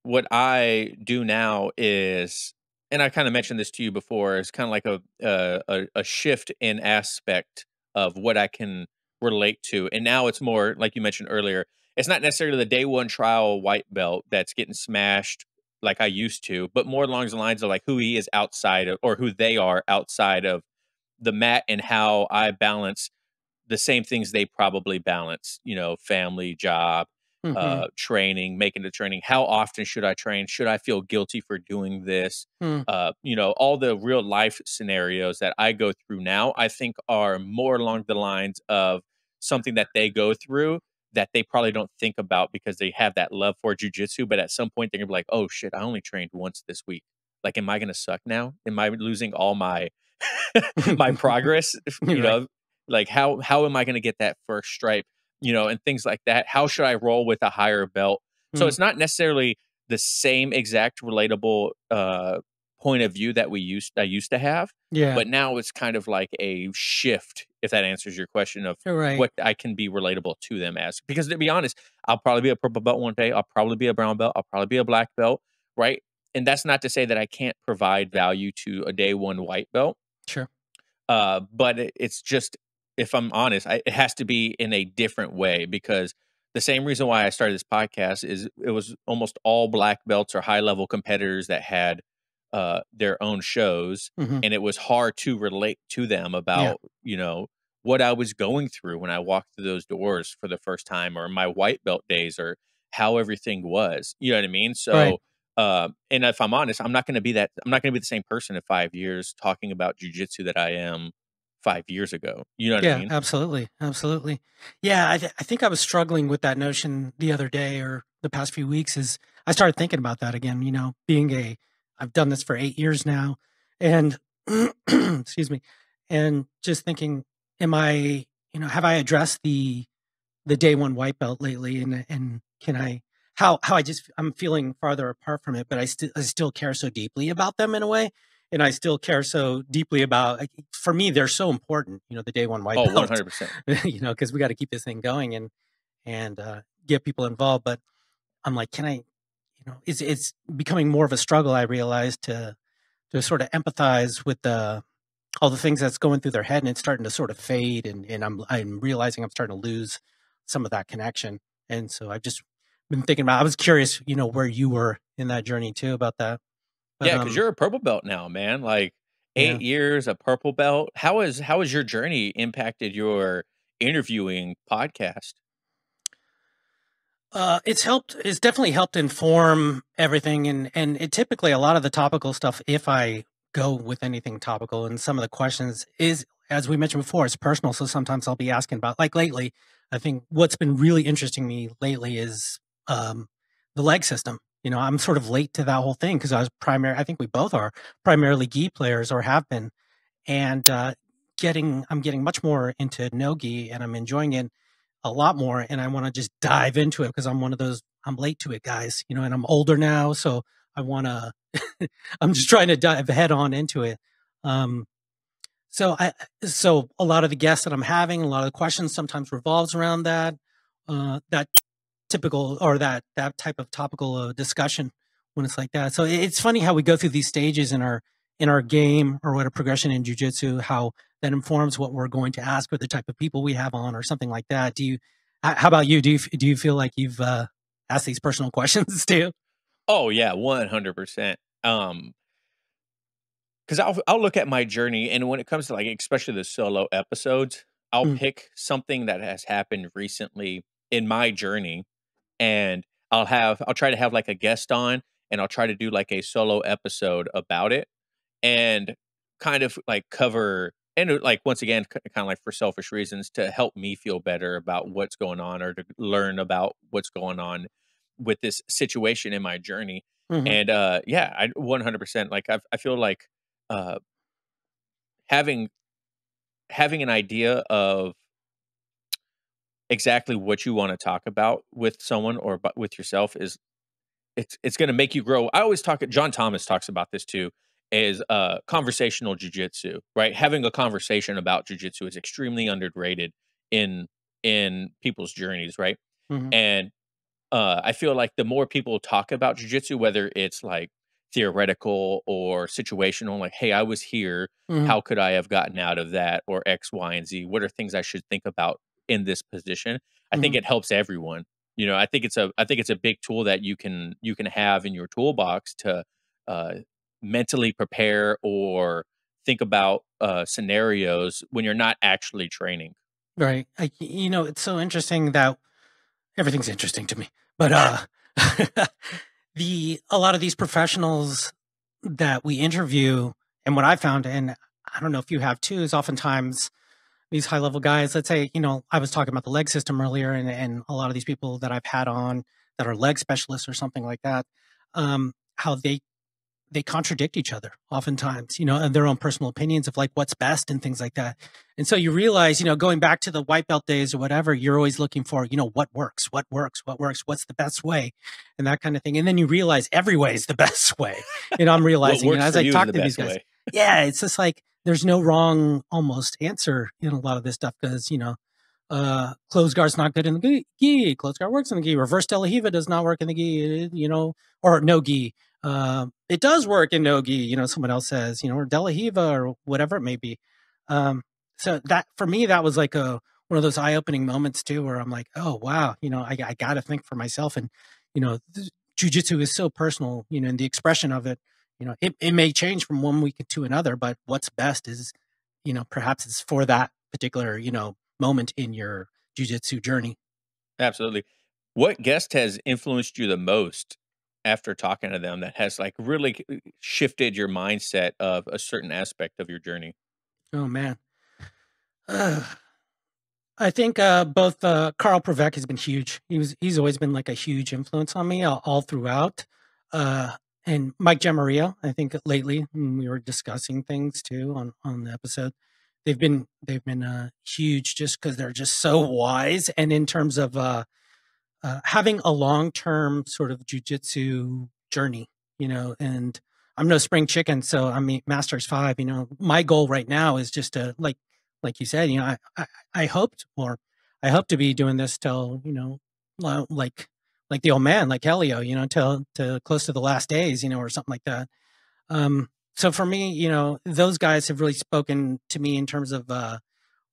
what I do now is, and I kind of mentioned this to you before, is kind of like a shift in aspect of what I can relate to. And now it's more like you mentioned earlier. It's not necessarily the day one trial white belt that's getting smashed like I used to, but more along the lines of like who he is outside of, or who they are outside of the mat, and how I balance the same things they probably balance, family, job, Hmm. training, making the training. How often should I train? Should I feel guilty for doing this? Mm. All the real life scenarios that I go through now, I think are more along the lines of something that they go through that they probably don't think about because they have that love for jujitsu. But at some point, they're gonna be like, oh shit, I only trained once this week. Like, am I gonna suck now? Am I losing all my my progress? You're right. Like, how am I going to get that first stripe, and things like that? How should I roll with a higher belt? So Mm. it's not necessarily the same exact relatable point of view that I used to have, Yeah, but now it's kind of like a shift, if that answers your question of you're right. what I can be relatable to them as. Because to be honest, I'll probably be a purple belt one day. I'll probably be a brown belt. I'll probably be a black belt, right? And that's not to say that I can't provide value to a day one white belt. Sure. But it's just, if I'm honest, it has to be in a different way, because the same reason why I started this podcast is it was almost all black belts or high level competitors that had their own shows, Hmm. and it was hard to relate to them Yeah. about what I was going through when I walked through those doors for the first time, or my white belt days, or how everything was. You know what I mean? Right. So and if I'm honest, I'm not going to be that. I'm not going to be the same person in 5 years talking about jujitsu that I am 5 years ago. You know what I Yeah, mean? absolutely. Absolutely. Yeah, I think I was struggling with that notion the other day or the past few weeks. Is I started thinking about that again, I've done this for 8 years now, and excuse me, and just thinking, have I addressed the day one white belt lately, and can I how I'm feeling farther apart from it, but I still care so deeply about them in a way, and I still care so deeply about, like, for me they're so important, the day one white Oh, belt, 100%. because we got to keep this thing going and get people involved. But I'm like, can I, it's becoming more of a struggle. I realize to sort of empathize with all the things that's going through their head, and it's starting to sort of fade, and I'm realizing I'm starting to lose some of that connection. And so I've just been thinking about, I was curious, where you were in that journey too about that. But Yeah, because you're a purple belt now, man. Like yeah. 8 years, a purple belt. How has your journey impacted your interviewing podcast? It's definitely helped inform everything, and it typically, a lot of the topical stuff, if I go with anything topical, and some of the questions is, as we mentioned before, it's personal. So sometimes I'll be asking about, like lately, I think what's been really interesting me lately is the leg system. I'm sort of late to that whole thing because I think we both are primarily gi players, or have been, and I'm getting much more into no gi, and I'm enjoying it a lot more, and I want to just dive into it because I'm one of those, I'm late to it guys, and I'm older now, so I want to I'm just trying to dive head on into it. Um so a lot of the guests that I'm having, a lot of the questions sometimes revolves around that typical, or that type of topical discussion when it's like that. So it's funny how we go through these stages in our game, or what a progression in jiu-jitsu, how that informs what we're going to ask, or the type of people we have on, or something like that. How about you? Do you feel like you've asked these personal questions too? Oh yeah, 100%. Because I'll look at my journey, and when it comes to, like, especially the solo episodes, I'll Mm, pick something that has happened recently in my journey, and I'll try to have like a guest on, and I'll try to do like a solo episode about it, and kind of like cover, and like, once again, kind of like for selfish reasons, to help me feel better about what's going on, or to learn about what's going on with this situation in my journey. mhm. And yeah, I 100%, like, I feel like uh having having an idea of exactly what you want to talk about with someone, or with yourself, is it's going to make you grow. I always talk, John Thomas talks about this too, is conversational jujitsu, right? Having a conversation about jujitsu is extremely underrated in people's journeys, right? Mhm. And I feel like the more people talk about jujitsu, whether it's like theoretical or situational, like, hey, I was here, Mhm. how could I have gotten out of that, or X, Y, and Z? What are things I should think about in this position? I think Mhm. it helps everyone. I think it's a big tool that you can have in your toolbox to uh, mentally prepare, or think about scenarios when you're not actually training. Right. It's so interesting that everything's interesting to me. But the a lot of these professionals that we interview, and what I found, and I don't know if you have too, is oftentimes these high level guys, let's say, I was talking about the leg system earlier, and a lot of these people that I've had on that are leg specialists or something like that, how they contradict each other oftentimes, and their own personal opinions of like what's best and things like that. And so you realize, going back to the white belt days or whatever, you're always looking for, what works, what's the best way, and that kind of thing. And then you realize every way is the best way. I'm What realizing, works as for I you is talk the to these best guys, way. yeah, it's just like there's no wrong almost answer in a lot of this stuff, because, closed guard's not good in the gi. Closed guard works in the gi. Reverse De La Hiva does not work in the gi, or no gi. It does work in no gi, someone else says, or De La Hiva or whatever it may be. So that, for me, that was like one of those eye opening moments too, where I'm like, oh wow, I got to think for myself, and jujitsu is so personal, and the expression of it, it may change from one week to another, but what's best is, perhaps it's for that particular, moment in your jujitsu journey. Absolutely. What guest has influenced you the most after talking to them, that has like really shifted your mindset of a certain aspect of your journey? Oh man. I think both Carl Prevec has been huge. He's always been like a huge influence on me all throughout. Uh, and Mike Gemaria, I think lately when we were discussing things too on the episode, they've been huge just because they're just so wise, and in terms of having a long-term sort of jujitsu journey, and I'm no spring chicken. So I mean, Masters 5, my goal right now is just to like you said, I hoped, or I hope to be doing this till, like the old man, like Helio, till to close to the last days, or something like that. So for me, those guys have really spoken to me in terms of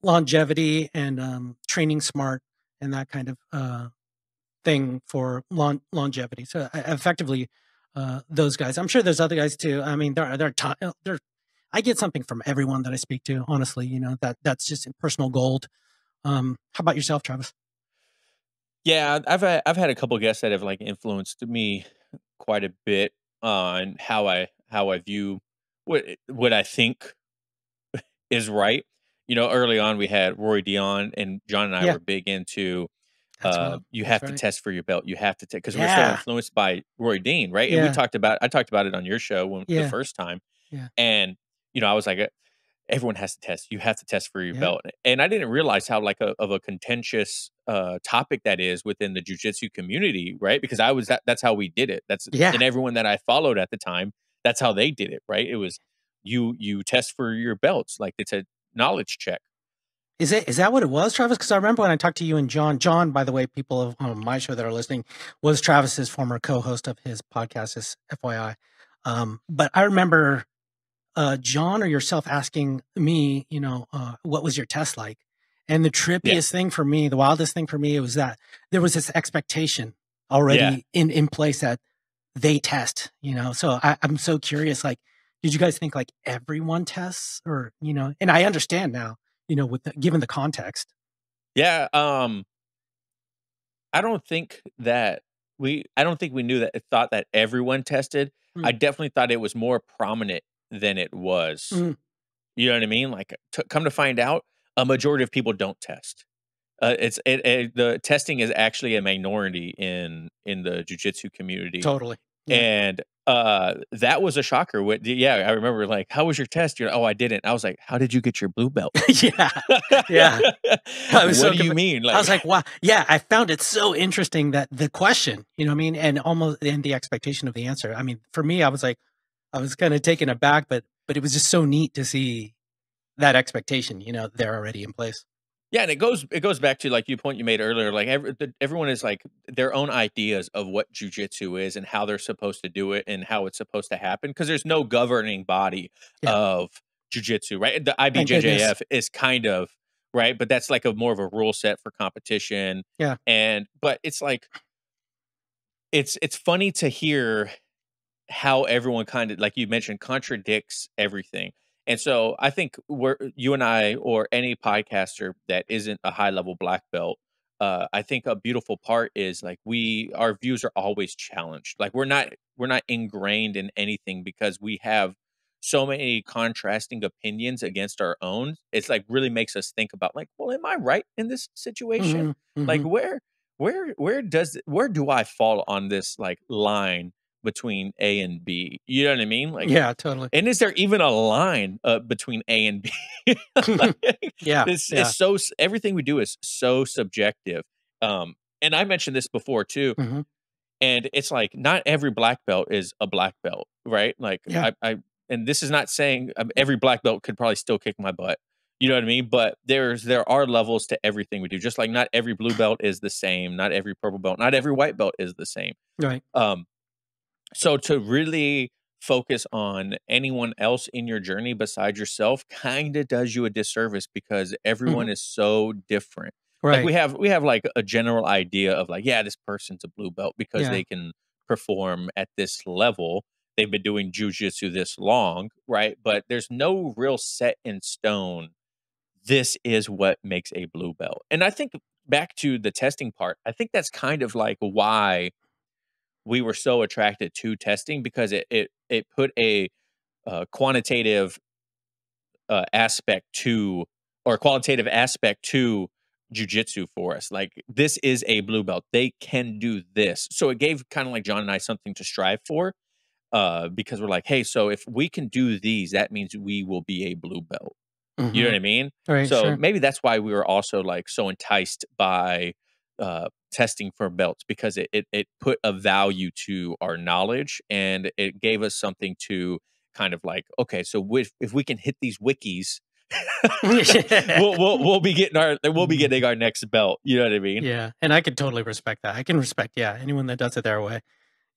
longevity and training smart and that kind of thing for longevity. So effectively, those guys. I'm sure there's other guys too. I mean, they're I get something from everyone that I speak to. Honestly, that's just personal gold. How about yourself, Travis? Yeah, I've had a couple of guests that have like influenced me quite a bit on how I view what I think is right. Early on we had Roy Dion, and John and I Yeah, were big into you that's have to right. test for your belt. You have to take, because we're so Yeah, influenced by Roy Dean, right? And yeah, I talked about it on your show the yeah, first time, yeah, and I was like, everyone has to test. You have to test for your yeah, belt, and I didn't realize how like of a contentious topic that is within the jujitsu community, right? Because that's how we did it. yeah. And everyone that I followed at the time, that's how they did it, right? It was you test for your belts, like it's a knowledge check. Is that what it was, Travis? Because I remember when I talked to you and John. John, by the way, people of on my show that are listening, was Travis's former co-host of his podcast. Just FYI. But I remember John or yourself asking me, what was your test like? And the Yeah, trippiest thing for me, the wildest thing for me, it was that there was this expectation yeah. already in place that they test. So I'm so curious. Like, did you guys think like everyone tests, or And I understand now, given the context. Yeah, I don't think we knew that thought that everyone tested. I Mm, definitely thought it was more prominent than it was. mm, You know what I mean? Like, come to find out, a majority of people don't test. The testing is actually a minority in the jujitsu community, totally. Yeah. and that was a shocker. Yeah, I remember like, how was your test? You're, oh, I didn't. I was like, how did you get your blue belt? Yeah. Yeah. I was What so do you mean? I was Like, like, wow. Yeah, I found it so interesting that the question, what I mean, and the expectation of the answer. I mean, for me, I was like, I was kind of taken aback, but it was just so neat to see that expectation, they're already in place. yeah, and it goes back to like you point you made earlier. Like everyone is like their own ideas of what jujitsu is and how they're supposed to do it and how it's supposed to happen, because there's no governing body Yeah. of jujitsu, right? The Thank goodness. IBJJF is kind of right, but that's like a more of a rule set for competition. Yeah. But it's like it's funny to hear how everyone kind of, like you mentioned, contradicts everything. And so I think you and I, or any podcaster that isn't a high level black belt, I think a beautiful part is like our views are always challenged. Like we're not ingrained in anything because we have so many contrasting opinions against our own. It's like really makes us think about like, well, am I right in this situation? Hmm. Hmm. Like where do I fall on this like line between A and B? You know what I mean? Like, Yeah, totally. and is there even a line between A and B? Like, Yeah. this Yeah. is everything we do is so subjective. And I mentioned this before too, Hmm. and it's like not every black belt is a black belt, right? Like Yeah. and this is not saying every black belt could probably still kick my butt. You know what I mean? But there are levels to everything we do. Just like not every blue belt is the same, not every purple belt, not every white belt is the same. Right. Um, so to really focus on anyone else in your journey besides yourself kind of does you a disservice, because Hmm. everyone is so different. Like Right. we have like a general idea of like, yeah, this person's a blue belt because Yeah. they can perform at this level. They've been doing jujitsu this long, right? But there's no real set in stone. This is what makes a blue belt. And I think back to the testing part, I think that's kind of like why we were so attracted to testing, because it put a quantitative aspect to, or qualitative aspect to jujitsu for us. Like, this is a blue belt; they can do this. So it gave kind of like John and I something to strive for, because we're like, hey, so if we can do these, that means we will be a blue belt. You know what I mean? Right, So sure. maybe that's why we were also like so enticed by testing for belts, because it put a value to our knowledge, and it gave us something to kind of like, okay, so if we can hit these wikis, we'll be getting our next belt. You know what I mean? Yeah, and I can totally respect that. I can respect, yeah, anyone that does it their way.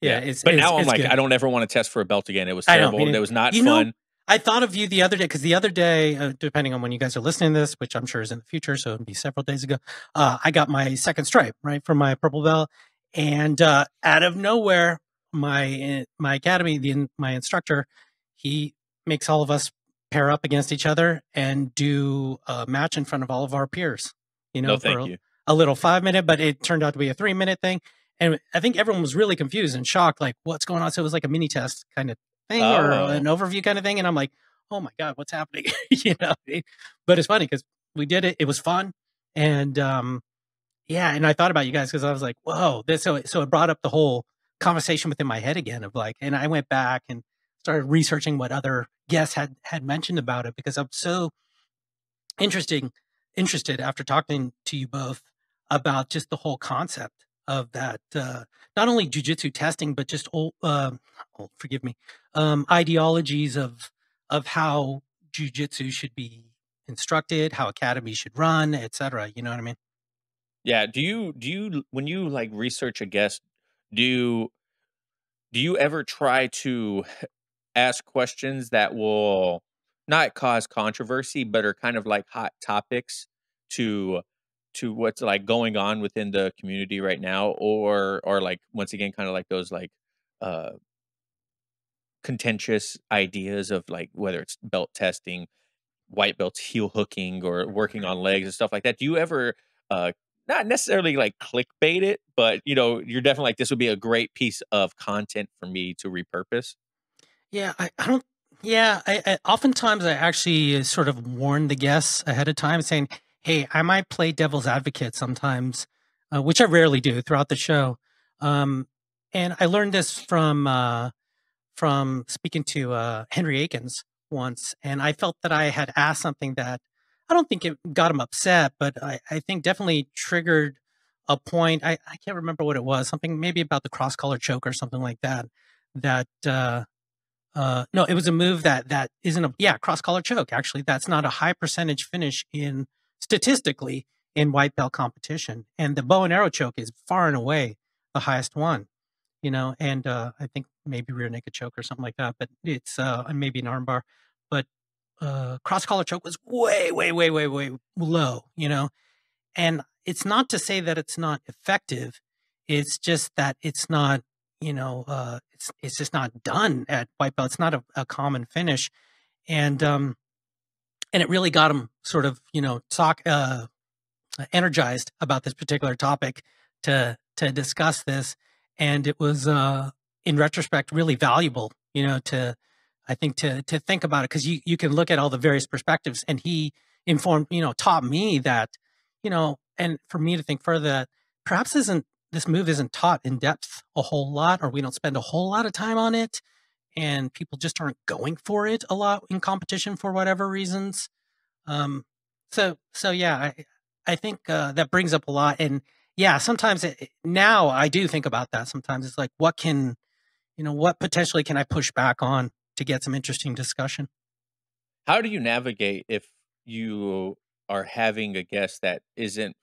Yeah, Yeah. But now I'm it's like, good. I don't ever want to test for a belt again. It was I know, terrible. It was not you know, fun. I thought of you the other day, because the other day, depending on when you guys are listening to this, which I'm sure is in the future, so it'll be several days ago, I got my second stripe, right, for my purple belt. And out of nowhere, my academy, my instructor, he makes all of us pair up against each other and do a match in front of all of our peers, No, for thank you. a little 5-minute, but it turned out to be a 3-minute thing. And I think everyone was really confused and shocked, like, what's going on? So it was like a mini test kind of thing, or an overview kind of thing. And I'm like, oh my God, what's happening? But it's funny because we did it. It was fun. And yeah, and I thought about you guys because I was like, whoa, so it brought up the whole conversation within my head again of like, and I went back and started researching what other guests had mentioned about it, because I'm so interested after talking to you both about just the whole concept of that, not only jujitsu testing, but just ideologies of how jujitsu should be instructed, how academies should run, etc. You know what I mean? Yeah. Do you when you like research a guest, do you ever try to ask questions that will not cause controversy, but are kind of like hot topics to what's like going on within the community right now, or like once again kind of like those like uh contentious ideas of like whether it's belt testing, white belts heel hooking, or working on legs and stuff like that? Do you ever not necessarily like clickbait it, but you're definitely like, this would be a great piece of content for me to repurpose? Yeah, I don't. Yeah, I oftentimes I actually sort of warn the guests ahead of time, saying, "Hey, I might play devil's advocate sometimes," which I rarely do throughout the show. And I learned this from speaking to Henry Akins once, and I felt that I had asked something that I don't think it got him upset, but I think definitely triggered a point. I can't remember what it was, something maybe about the cross collar choke or something like that. That no, it was a move that isn't a cross collar choke. Actually, that's not a high percentage finish in statistically in white belt competition, and the bow and arrow choke is far and away the highest one. And I think maybe rear naked choke or something like that, but it's maybe an armbar, but cross collar choke was way, way, way, way, way low. And it's not to say that it's not effective. It's just that it's not, it's just not done at white belt. It's not a common finish. And it really got him sort of, energized about this particular topic to discuss this. And it was, in retrospect, really valuable, to think about it, because you can look at all the various perspectives, and he taught me that, and for me to think further that perhaps this move isn't taught in depth a whole lot, or we don't spend a whole lot of time on it, and people just aren't going for it a lot in competition for whatever reasons. So yeah, I think that brings up a lot, and yeah, sometimes now I do think about that. Sometimes it's like, what potentially can I push back on to get some interesting discussion? How do you navigate if you are having a guest that isn't,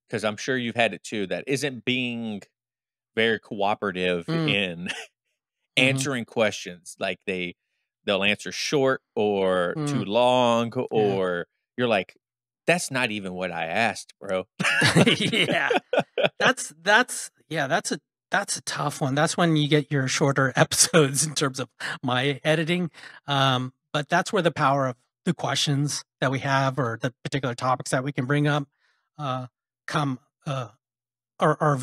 because I'm sure you've had it too, that isn't being very cooperative in answering questions? Like they'll answer short or too long, or you're like, that's not even what I asked, bro. Yeah. That's a tough one. That's when you get your shorter episodes in terms of my editing. But that's where the power of the questions that we have, or the particular topics that we can bring up, are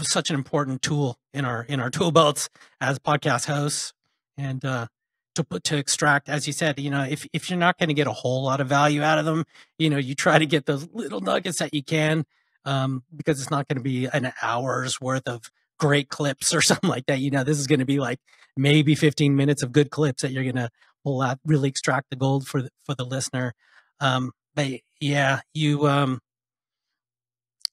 such an important tool in our tool belts as podcast hosts. And to extract, as you said, if you're not going to get a whole lot of value out of them, you try to get those little nuggets that you can, because it's not going to be an hour's worth of great clips or something like that. This is going to be like maybe 15 minutes of good clips that you're going to pull out, really extract the gold for the listener. But yeah, you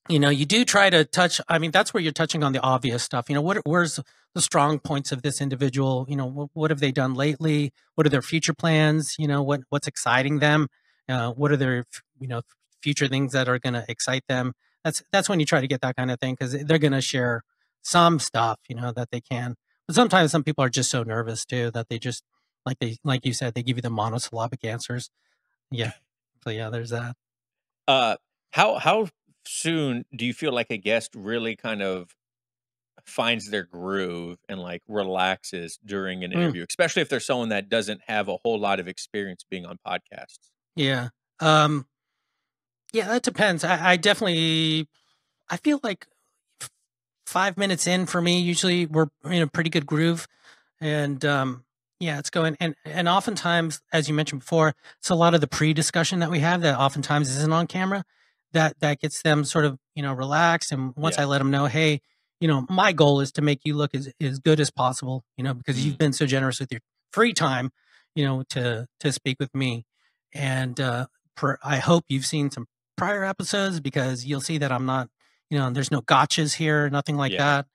do try to touch. I mean, that's where you're touching on the obvious stuff. Where's the strong points of this individual? What have they done lately? What are their future plans? What's exciting them? What are their future things that are going to excite them? That's when you try to get that kind of thing, because they're going to share some stuff, that they can. But sometimes some people are just so nervous too that they just like you said, they give you the monosyllabic answers. Yeah. So yeah, there's that. How soon do you feel like a guest really kind of finds their groove and like relaxes during an interview, especially if there's someone that doesn't have a whole lot of experience being on podcasts? Yeah. Yeah, that depends. I definitely, I feel like 5 minutes in for me, usually we're in a pretty good groove. And yeah, it's going. And oftentimes, as you mentioned before, it's a lot of the pre-discussion that we have that oftentimes isn't on camera that gets them sort of, relaxed. And once I let them know, hey, my goal is to make you look as good as possible, because you've been so generous with your free time, to speak with me. And I hope you've seen some prior episodes, because you'll see that I'm not, there's no gotchas here, nothing like that.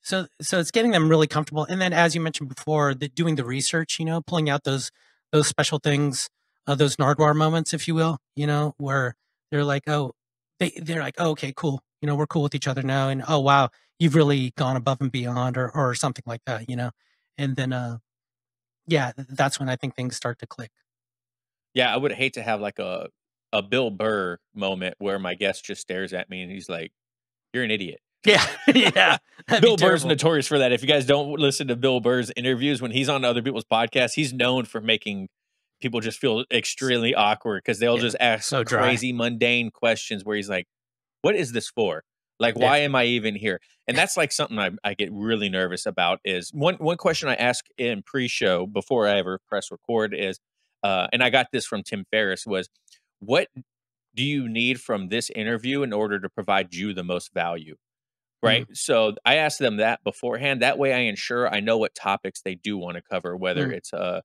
So it's getting them really comfortable. And then, as you mentioned before, doing the research, pulling out those special things, those Nardo War moments, if you will, where they're like, they're like, oh, okay, cool. We're cool with each other now. And, oh, wow, you've really gone above and beyond, or something like that, and then, yeah, that's when I think things start to click. Yeah. I would hate to have like a Bill Burr moment where my guest just stares at me and he's like, "You're an idiot." Yeah. Yeah. Bill Burr's notorious for that. If you guys don't listen to Bill Burr's interviews, when he's on other people's podcasts, he's known for making people just feel extremely awkward, because they'll just ask crazy mundane questions where he's like, "What is this for? Like, why am I even here?" And that's like something I get really nervous about. Is one question I ask in pre-show before I ever press record is, and I got this from Tim Ferriss, was, what do you need from this interview in order to provide you the most value? Right. So I asked them that beforehand. That way I ensure I know what topics they do want to cover, whether it's a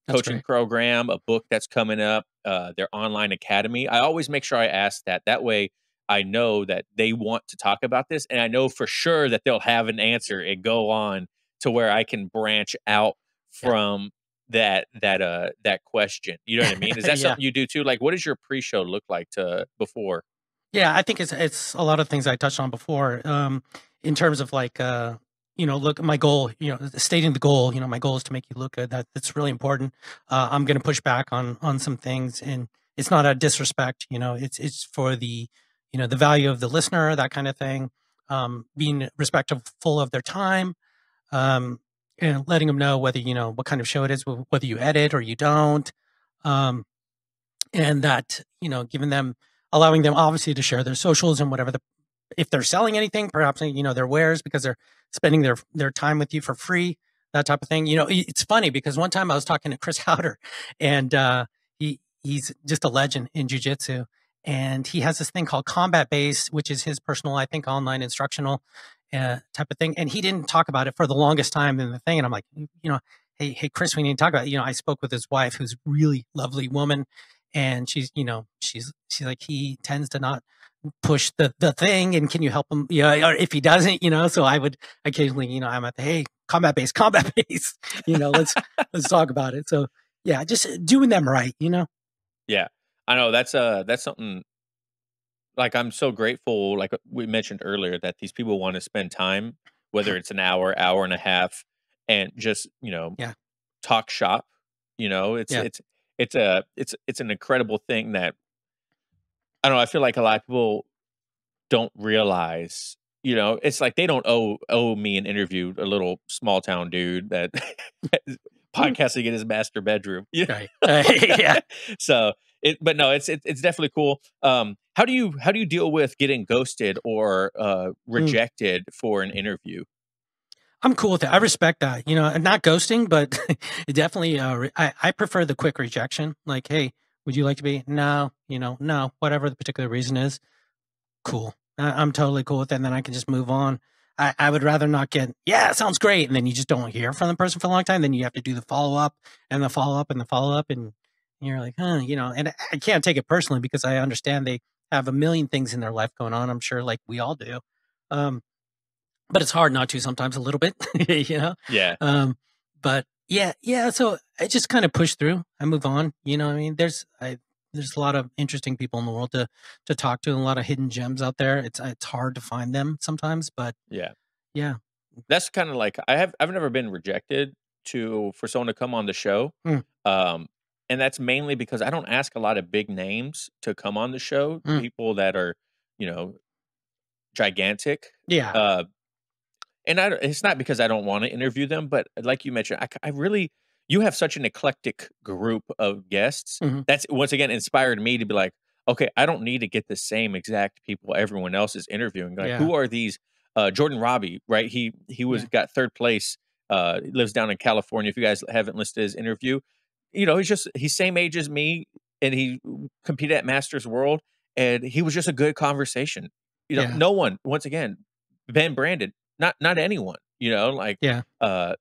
coaching program, a book that's coming up, their online academy. I always make sure I ask that. That way I know that they want to talk about this, and I know for sure that they'll have an answer and go on to where I can branch out from that question. You know what I mean? Is that something you do too? Like, what does your pre-show look like before? Yeah, I think it's a lot of things I touched on before, in terms of like, look, my goal, stating the goal, my goal is to make you look good. That's really important. I'm going to push back on some things, and it's not a disrespect, it's for the, the value of the listener, that kind of thing. Being respectful of their time, and letting them know whether, what kind of show it is, whether you edit or you don't. And that, allowing them obviously to share their socials and whatever if they're selling anything, perhaps, their wares, because they're spending their time with you for free, that type of thing. It's funny because one time I was talking to Chris Howder, and he's just a legend in jiu-jitsu, and he has this thing called Combat Base, which is his personal, I think, online instructional type of thing. And he didn't talk about it for the longest time in the thing. And I'm like, hey, Chris, we need to talk about it. I spoke with his wife, who's a really lovely woman. And she's like, he tends to not push the thing, and can you help him? Or if he doesn't, so I would occasionally, I'm at the, hey, combat base, let's talk about it. So yeah, just doing them right, Yeah, I know that's something. Like, I'm so grateful, like we mentioned earlier, that these people want to spend time, whether it's an hour and a half, and just talk shop. It's an incredible thing that, I don't know, I feel like a lot of people don't realize. It's like they don't owe me an interview, a little small town dude that podcasting in his master bedroom. Right. Yeah. So but no, it's definitely cool. How do you deal with getting ghosted or rejected for an interview? I'm cool with it. I respect that, not ghosting, but definitely, I prefer the quick rejection. Like, hey, would you like to be? No, no, whatever the particular reason is. Cool. I'm totally cool with that. And then I can just move on. I would rather not get, yeah, it sounds great. And then you just don't hear from the person for a long time. Then you have to do the follow up and the follow up and the follow up. And And you're like, huh, and I can't take it personally because I understand they have a million things in their life going on. I'm sure, like we all do. But it's hard not to sometimes a little bit, Yeah. But yeah. So I just kind of push through. I move on. I mean, there's a lot of interesting people in the world to talk to, and a lot of hidden gems out there. It's hard to find them sometimes, but Yeah. yeah. That's kind of like I've never been rejected for someone to come on the show. Mm. And that's mainly because I don't ask a lot of big names to come on the show, people that are, gigantic. Yeah. And it's not because I don't want to interview them, but like you mentioned, I really, you have such an eclectic group of guests. Mhm. That's once again inspired me to be like, okay, I don't need to get the same exact people everyone else is interviewing. Like, Yeah. who are these? Jordan Robbie, right? He got third place. Lives down in California. If you guys haven't listened to his interview, he's same age as me, and he competed at Masters World, and he was just a good conversation. Yeah. No one, once again, Ben Brandon, not anyone, Yeah.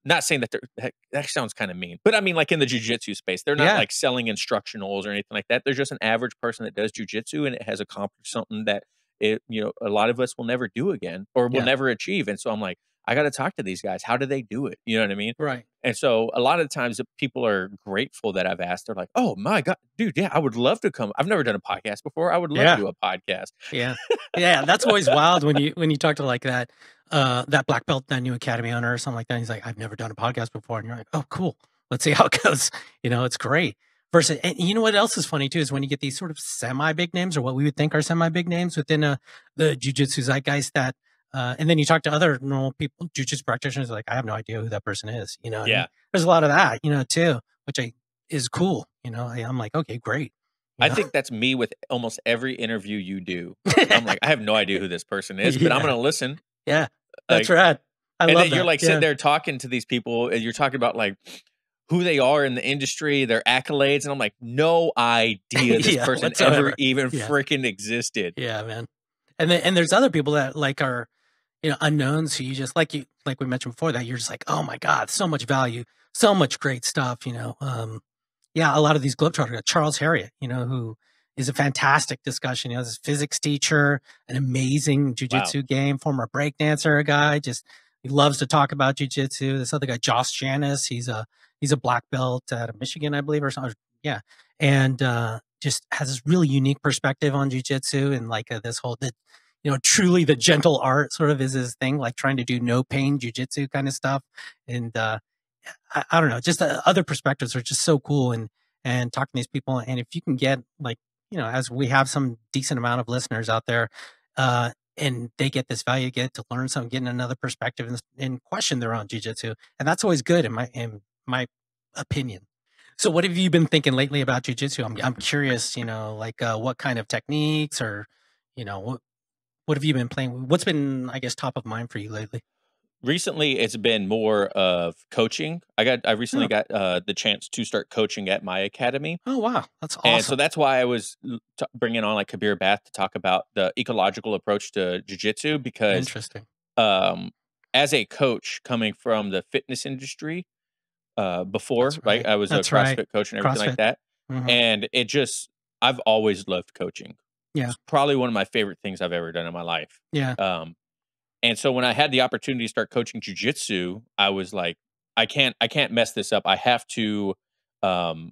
not saying that sounds kind of mean, but I mean, like in the jujitsu space, they're not Yeah. like selling instructionals or anything like that. They're just an average person that does jujitsu and it has accomplished something that a lot of us will never do again or will Yeah. never achieve. And so I'm like, I got to talk to these guys. How do they do it? You know what I mean? Right. And so a lot of times the people are grateful that I've asked. They're like, oh my God, dude, yeah, I would love to come. I've never done a podcast before. I would love Yeah. to do a podcast. Yeah. Yeah. That's always wild when you talk to like that black belt, that new academy owner or something like that. He's like, I've never done a podcast before. And you're like, oh, cool. Let's see how it goes. It's great. Versus, and you know what else is funny too, is when you get these sort of semi big names or what we would think are semi big names within the jiu-jitsu zeitgeist that, and then you talk to other normal people, jiu-jitsu practitioners, like, I have no idea who that person is, what I mean? There's a lot of that, too, which is cool. I'm like, okay, great. I think that's me with almost every interview you do. I'm like, I have no idea who this person is, but I'm going to listen. Yeah, that's right. I love that. And then that. you're like sitting there talking to these people, and you're talking about like who they are in the industry, their accolades, and I'm like, no idea this person ever even freaking existed. Yeah, man. And there's other people that like are unknowns who you just like we mentioned before that you're just like, oh my God, so much value, so much great stuff. Yeah, a lot of these globetrotters, Charles Harriott, who is a fantastic discussion. He's a physics teacher, an amazing jujitsu game, former breakdancer guy. He loves to talk about jujitsu. This other guy, Josh Janis, he's a black belt out of Michigan, I believe, or something. Yeah, and just has this really unique perspective on jujitsu and like this whole truly the gentle art sort of is his thing, like trying to do no pain jujitsu kind of stuff. And I don't know, just other perspectives are just so cool. And talking to these people, and if you can get like, as we have some decent amount of listeners out there, and they get this value, get to learn something, getting another perspective and question their own jujitsu. And that's always good in my opinion. So what have you been thinking lately about jujitsu? I'm curious, what kind of techniques or, what have you been playing? What's been, I guess, top of mind for you lately? Recently, it's been more of coaching. I recently got the chance to start coaching at my academy. Oh, wow. That's awesome. And so that's why I was bringing on like Kabir Bath to talk about the ecological approach to jiu-jitsu because interesting. As a coach coming from the fitness industry before, right? I was a CrossFit coach and everything like that. Mm-hmm. And I've always loved coaching. Yeah. It's probably one of my favorite things I've ever done in my life. Yeah. And so when I had the opportunity to start coaching jiu-jitsu, I was like, I can't mess this up. I have to do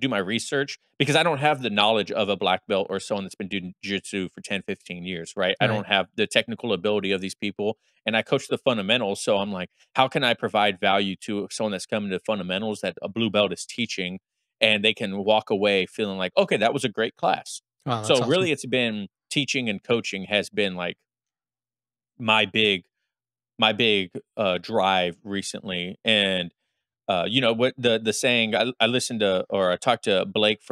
my research because I don't have the knowledge of a black belt or someone that's been doing jiu-jitsu for 10, 15 years, right? I don't have the technical ability of these people, and I coach the fundamentals. So I'm like, how can I provide value to someone that's coming to fundamentals that a blue belt is teaching, and they can walk away feeling like, okay, that was a great class. Wow, so awesome. Really it's been teaching and coaching has been like my big drive recently. And what the saying, I listened to, or I talked to Blake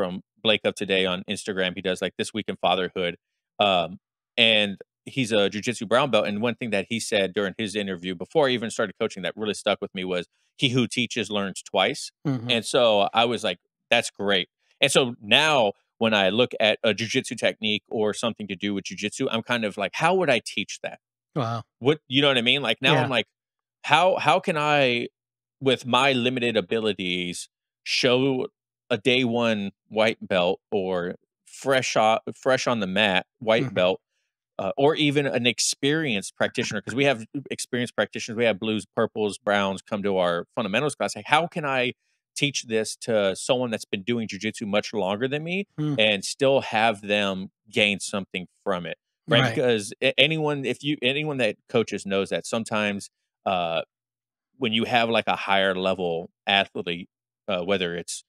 Up Today on Instagram. He does like This Week in Fatherhood. And he's a jiu-jitsu brown belt. And one thing that he said during his interview before I even started coaching that really stuck with me was, he who teaches learns twice. Mm-hmm. And so I was like, that's great. And so now when I look at a jiu-jitsu technique or something to do with jiu-jitsu, I'm kind of like, how would I teach that? Wow. You know what I mean? Like now I'm like, how can I, with my limited abilities, show a day one white belt or fresh on the mat white belt, or even an experienced practitioner, because we have experienced practitioners, we have blues, purples, browns come to our fundamentals class. Like, how can I teach this to someone that's been doing jiu-jitsu much longer than me and still have them gain something from it? Right. Because anyone that coaches knows that sometimes when you have like a higher level athlete, whether it's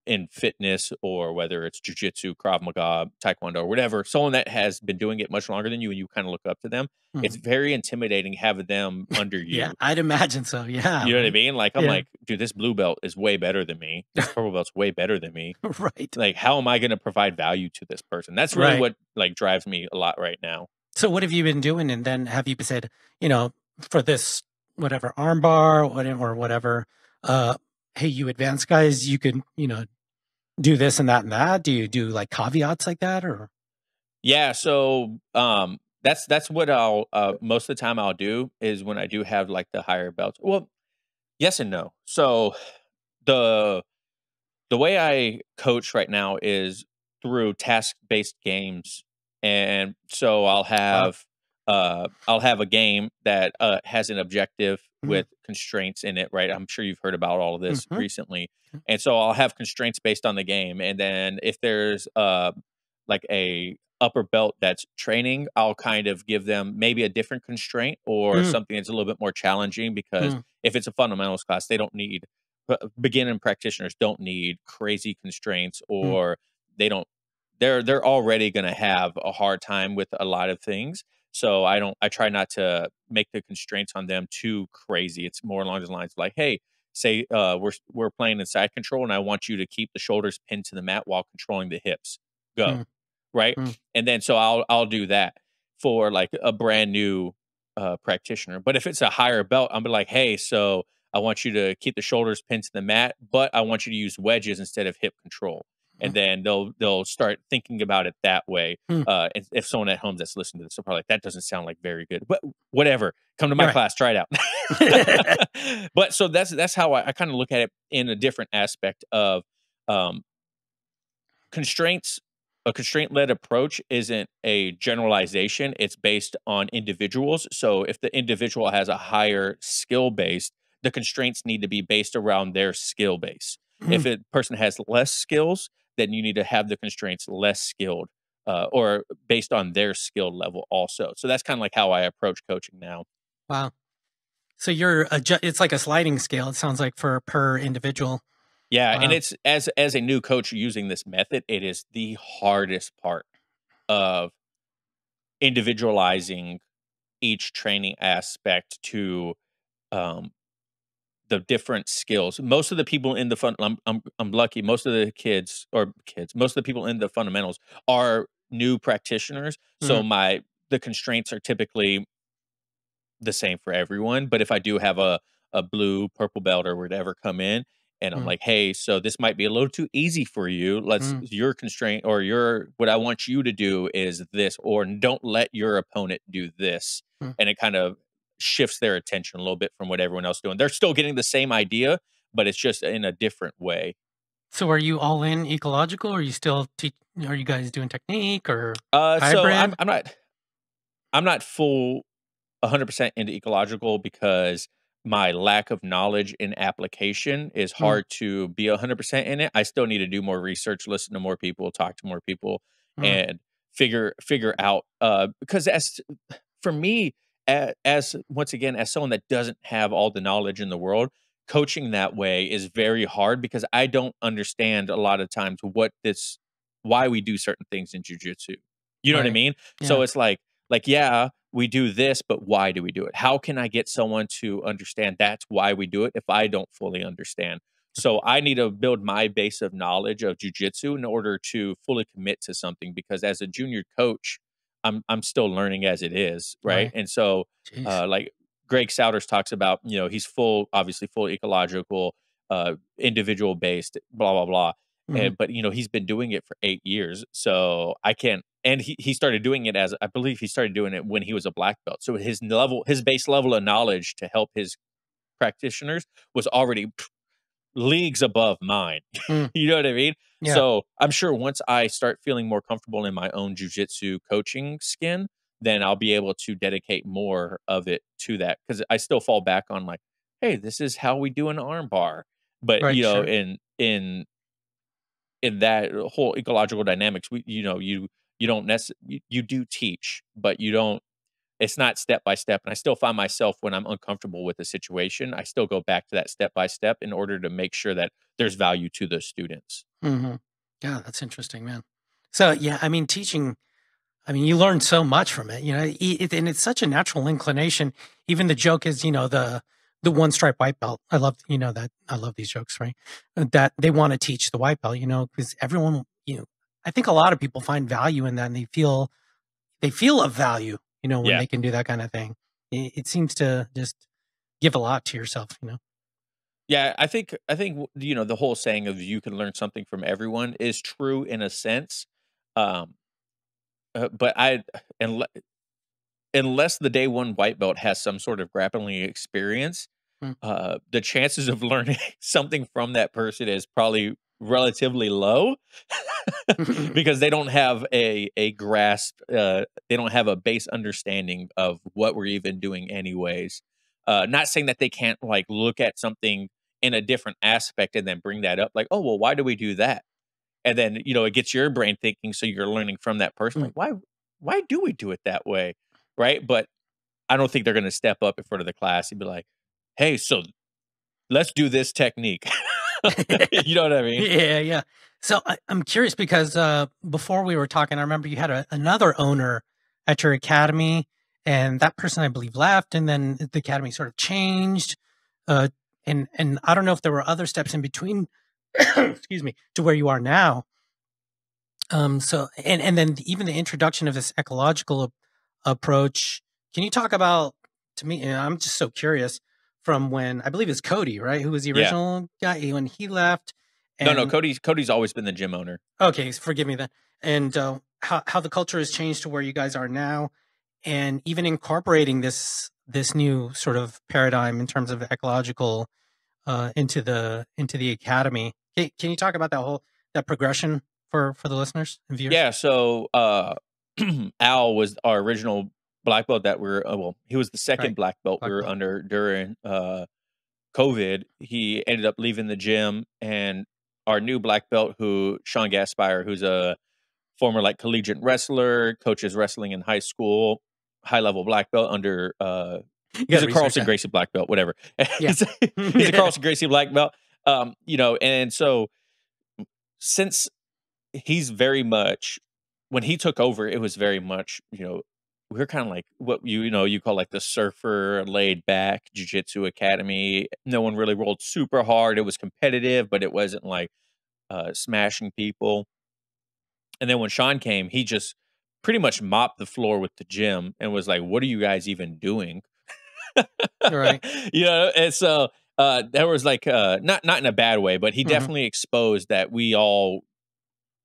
in fitness or whether it's jujitsu, Krav Maga, Taekwondo, or whatever, someone that has been doing it much longer than you and you kind of look up to them, it's very intimidating having them under you. Yeah, I'd imagine so. Yeah. You know what I mean? Like, I'm like, dude, this blue belt is way better than me. This purple belt's way better than me. Right. Like, how am I going to provide value to this person? That's really what like drives me a lot right now. So what have you been doing? And then have you said, for this, whatever, armbar or whatever, hey, you advanced guys, you could, do this and that and that. Do you do like caveats like that or? Yeah. So, that's what I'll, most of the time I'll do is when I do have like the higher belts. Well, yes and no. So the way I coach right now is through task-based games. And so I'll have a game that has an objective with constraints in it, right? I'm sure you've heard about all of this recently. And so I'll have constraints based on the game. And then if there's like a upper belt that's training, I'll kind of give them maybe a different constraint or something that's a little bit more challenging, because if it's a fundamentals class, they don't need beginning practitioners don't need crazy constraints, or they're already going to have a hard time with a lot of things. So I try not to make the constraints on them too crazy. It's more along the lines of like, hey, say we're playing in side control and I want you to keep the shoulders pinned to the mat while controlling the hips. Go. Right. And then so I'll do that for like a brand new practitioner. But if it's a higher belt, I'm like, hey, so I want you to keep the shoulders pinned to the mat, but I want you to use wedges instead of hip control. And then they'll start thinking about it that way. If someone at home that's listening to this, they're probably like, that doesn't sound like very good. But whatever, come to my class, try it out. But so that's how I kind of look at it in a different aspect of constraints. A constraint-led approach isn't a generalization. It's based on individuals. So if the individual has a higher skill base, the constraints need to be based around their skill base. If a person has less skills, then you need to have the constraints less skilled or based on their skill level also. So that's kind of like how I approach coaching now. Wow. So it's like a sliding scale, it sounds like, per individual. Yeah, wow. And it's as a new coach using this method, it is the hardest part of individualizing each training aspect to the different skills. Most of the people in the I'm lucky. Most of the most of the people in the fundamentals are new practitioners. So the constraints are typically the same for everyone. But if I do have a blue, purple belt or whatever come in, and I'm like, hey, so this might be a little too easy for you. Your constraint or what I want you to do is this, or don't let your opponent do this. And it kind of shifts their attention a little bit from what everyone else is doing. They're still getting the same idea, but it's just in a different way. So are you all in ecological, or are you still are you guys doing technique or hybrid? So I'm not full 100% into ecological because my lack of knowledge in application is hard to be 100% in it. I still need to do more research, listen to more people, talk to more people, and figure out. Because for me, as once again, as someone that doesn't have all the knowledge in the world, coaching that way is very hard because I don't understand a lot of times why we do certain things in jiu-jitsu. You know what I mean? Yeah. So it's like, yeah, we do this, but why do we do it? How can I get someone to understand that's why we do it if I don't fully understand? So I need to build my base of knowledge of jiu-jitsu in order to fully commit to something, because as a junior coach, I'm still learning as it is, right? And so like Greg Souders talks about, he's obviously full ecological, individual based, blah, blah, blah. But he's been doing it for 8 years. So I can't. And he started doing it I believe he started doing it when he was a black belt. So his base level of knowledge to help his practitioners was already leagues above mine. Mm. You know what I mean? Yeah. So I'm sure once I start feeling more comfortable in my own jujitsu coaching skin, then I'll be able to dedicate more of it to that. Because I still fall back on like, hey, this is how we do an arm bar. But Right. you know, Sure. in that whole ecological dynamics, you don't necessarily you do teach, but you don't. It's not step by step. And I still find myself when I'm uncomfortable with a situation, I still go back to that step by step in order to make sure that there's value to those students. Mm-hmm. Yeah, that's interesting, man. So yeah, I mean, teaching. I mean, you learn so much from it, and it's such a natural inclination. Even the joke is, the one stripe white belt. I love, that I love these jokes, right? That they want to teach the white belt, because everyone, I think a lot of people find value in that, and they feel of value, when Yeah. they can do that kind of thing. It seems to just give a lot to yourself. Yeah, I think the whole saying of you can learn something from everyone is true in a sense. Um, but unle- unless the day one white belt has some sort of grappling experience, Mm. The chances of learning something from that person is probably relatively low because they don't have a grasp. They don't have a base understanding of what we're even doing, anyways. Not saying that they can't like look at something in a different aspect and then bring that up, like, oh well, why do we do that? And then it gets your brain thinking, so you're learning from that person, Mm. like why do we do it that way, right? But I don't think they're going to step up in front of the class and be like, hey, so let's do this technique. You know what I mean? Yeah, yeah. So I'm curious because before we were talking, I remember you had another owner at your academy, and that person, I believe, left, and then the academy sort of changed. Uh, and I don't know if there were other steps in between, excuse me, to where you are now. So and then even the introduction of this ecological approach. Can you talk about, to me? I'm just so curious, from when I believe it's Cody, right, who was the Yeah. original guy when he left. No, And Cody's always been the gym owner. okay, forgive me then. And how the culture has changed to where you guys are now, and even incorporating this new sort of paradigm in terms of ecological into the academy. Can you talk about that progression for the listeners and viewers? Yeah. So Al was our original black belt that we're well, he was the second Right. black belt we Black were belt. under during COVID. He ended up leaving the gym, and our new black belt, who Sean Gaspire, who's a former like collegiate wrestler, coaches wrestling in high school, high level black belt under You he's gotta a research Carlson that. Gracie black belt, whatever. Yeah. He's a Carlson Gracie black belt. And so since he's very much when he took over, it was very much, we're kind of like what you call like the surfer laid back jiu-jitsu academy. No one really rolled super hard. It was competitive, but it wasn't like smashing people. And then when Sean came, he just pretty much mopped the floor with the gym and was like, what are you guys even doing? Right. And so there was like not in a bad way, but he Mhm. definitely exposed that we all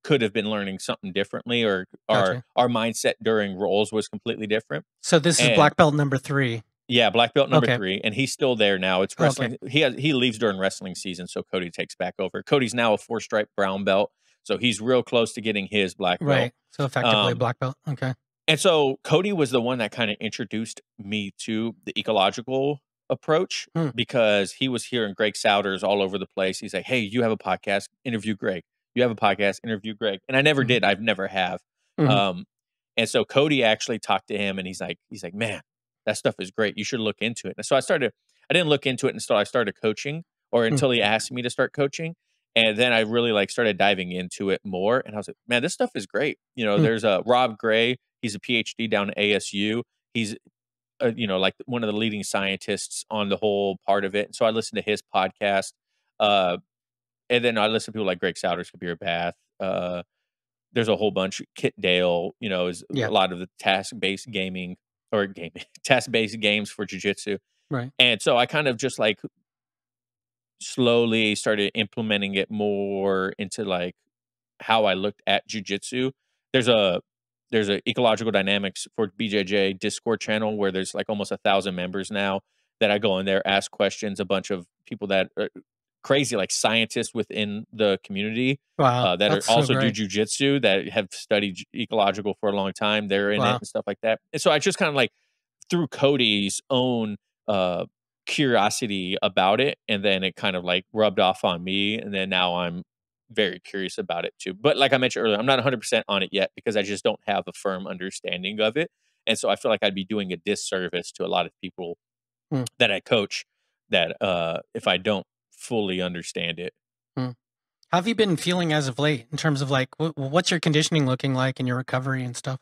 could have been learning something differently, or Gotcha. our mindset during roles was completely different. So this is And black belt number 3. yeah, black belt number Okay. 3, and he's still there now. It's Okay. wrestling. He leaves during wrestling season, so Cody takes back over. Cody's now a 4-stripe brown belt, so he's real close to getting his black belt. Right. So effectively a Um, black belt. Okay. and so Cody was the one that kind of introduced me to the ecological approach Hmm. because he was hearing Greg Souders all over the place. He's like, "Hey, you have a podcast? Interview Greg. You have a podcast? Interview Greg." And I never Mhm. did. I've never have. Mhm. And so Cody actually talked to him, and he's like, "Man, that stuff is great. You should look into it." And so I started. I didn't look into it until I started coaching, or until he asked me to start coaching. And then I really like started diving into it more. And I was like, man, this stuff is great. There's Rob Gray. He's a PhD down at ASU. He's, like one of the leading scientists on the whole part of it. And so I listened to his podcast. And then I listen to people like Greg Souders, Kabir Bath. There's a whole bunch. Kit Dale, is Yeah. a lot of the task-based gaming or gaming, task-based games for jiu-jitsu. Right. And so I kind of just like slowly started implementing it more into like how I looked at jujitsu. There's a ecological dynamics for BJJ Discord channel where there's like almost 1,000 members now that I go in there, ask questions. A bunch of people that crazy like scientists within the community Wow, that are that's so also do great. jujitsu that have studied ecological for a long time. They're in it Wow. and stuff like that. And so I just kind of like through Cody's own curiosity about it, and then it kind of like rubbed off on me, and then now I'm very curious about it too. But like I mentioned earlier, I'm not 100% on it yet because I just don't have a firm understanding of it, and so I feel like I'd be doing a disservice to a lot of people Hmm, that I coach that if I don't fully understand it. hmm. How have you been feeling as of late in terms of like what's your conditioning looking like in your recovery and stuff?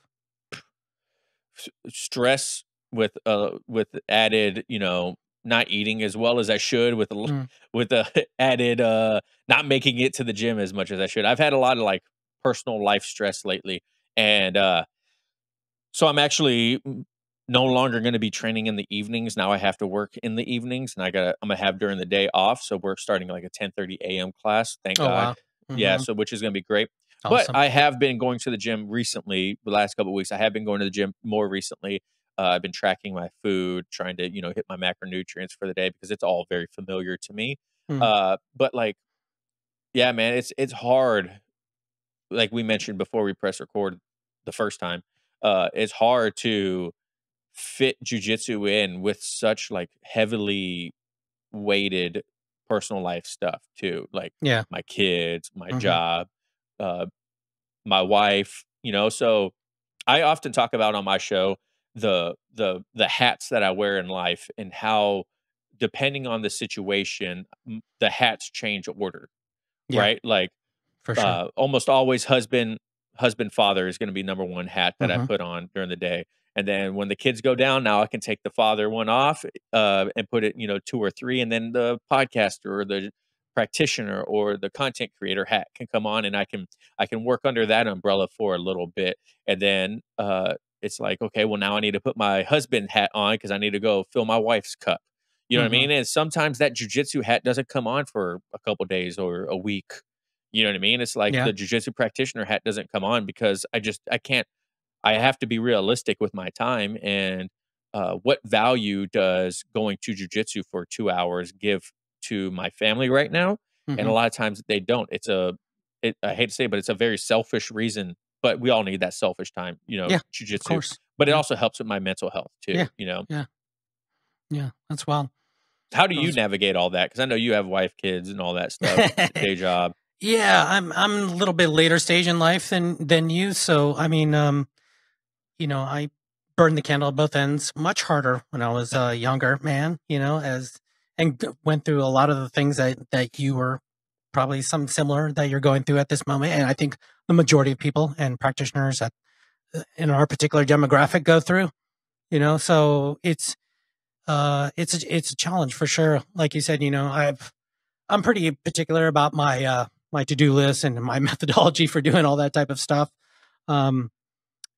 Stress with added, not eating as well as I should with Mm, with the added not making it to the gym as much as I should. I've had a lot of like personal life stress lately, and so I'm actually no longer going to be training in the evenings. Now I have to work in the evenings, and I'm gonna have during the day off. So we're starting like a 10:30 a.m. class. Thank oh God. wow. Yeah, Hmm. so which is gonna be great. But Awesome. I have been going to the gym recently. The last couple of weeks, I have been going to the gym more recently. I've been tracking my food, trying to hit my macronutrients for the day because it's all very familiar to me. Mm, But like, yeah, man, it's hard like we mentioned before we press record the first time, it's hard to fit jujitsu in with such like heavily weighted personal life stuff too, like yeah. my kids, my Hmm. job, uh, my wife. So I often talk about on my show the hats that I wear in life and how depending on the situation, the hats change order, Yeah, right? Like for sure. almost always husband father is going to be number one hat that I Hmm. put on during the day. And then when the kids go down, now I can take the father one off and put it, two or three, and then the podcaster or the practitioner or the content creator hat can come on, and I can work under that umbrella for a little bit, and then it's like, okay, well now I need to put my husband hat on because I need to go fill my wife's cup. You know what I Hmm. mean? And sometimes that jujitsu hat doesn't come on for a couple days or a week. You know what I mean? It's like Yeah. the jujitsu practitioner hat doesn't come on because I can't. I have to be realistic with my time and what value does going to jujitsu for 2 hours give to my family right now? And a Hmm. lot of times they don't. I hate to say it, but it's a very selfish reason. But we all need that selfish time, Yeah, of jujitsu. course. But it Yeah. also helps with my mental health Yeah. too. Yeah. Yeah. That's wild. How do you Those. navigate all that? Because I know you have wife, kids, and all that stuff, day job. Yeah, I'm a little bit later stage in life than you. So I mean, I burned the candle at both ends much harder when I was a younger man. Went through a lot of the things that you were probably some similar that you're going through at this moment. And I think the majority of people and practitioners in our particular demographic go through. So it's a challenge for sure. Like you said, I'm pretty particular about my to-do list and my methodology for doing all that type of stuff. Um,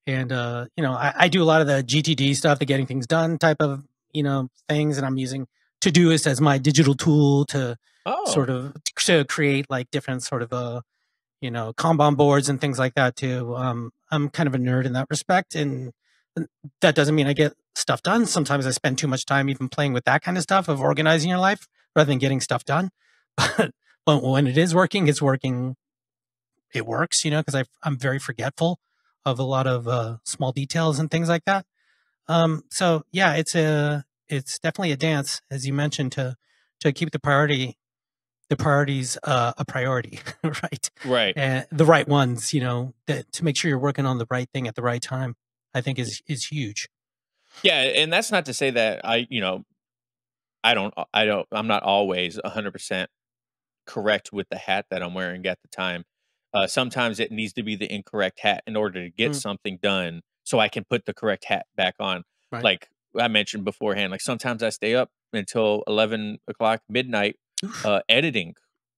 I do a lot of the GTD stuff, the getting things done type of, things. And I'm using Todoist as my digital tool to Oh, sort of to create like different sort of, Kanban boards and things like that too. I'm kind of a nerd in that respect. And that doesn't mean I get stuff done. Sometimes I spend too much time even playing with that kind of stuff of organizing your life rather than getting stuff done. But, but when it is working, it's working. It works, because I'm very forgetful of a lot of small details and things like that. So yeah, it's definitely a dance, as you mentioned, to keep the priorities a priority, right? right. And the right ones, to make sure you're working on the right thing at the right time. I think is huge. Yeah, and that's not to say that I'm not always 100% correct with the hat that I'm wearing at the time. Sometimes it needs to be the incorrect hat in order to get Mm, something done so I can put the correct hat back on. right. Like I mentioned beforehand, like sometimes I stay up until 11 o'clock midnight Oof. editing.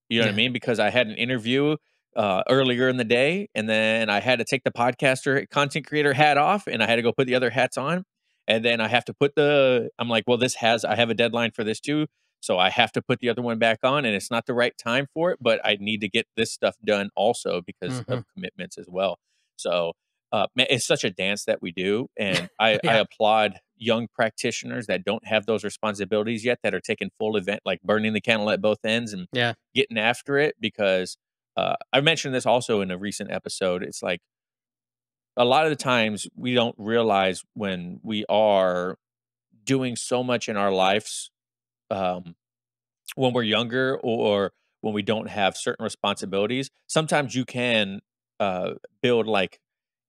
You know what I Yeah. mean? Because I had an interview earlier in the day, and then I had to take the podcaster content creator hat off, and I had to go put the other hats on. And then I have to I'm like, well, I have a deadline for this too. So I have to put the other one back on, and it's not the right time for it, but I need to get this stuff done also because Hmm. of commitments as well. So, man, it's such a dance that we do, and I Yeah. applaud young practitioners that don't have those responsibilities yet, that are taking full event, like burning the candle at both ends and Yeah. getting after it. Because I mentioned this also in a recent episode. It's like a lot of the times we don't realize when we are doing so much in our lives, um, when we're younger, or when we don't have certain responsibilities. Sometimes you can build like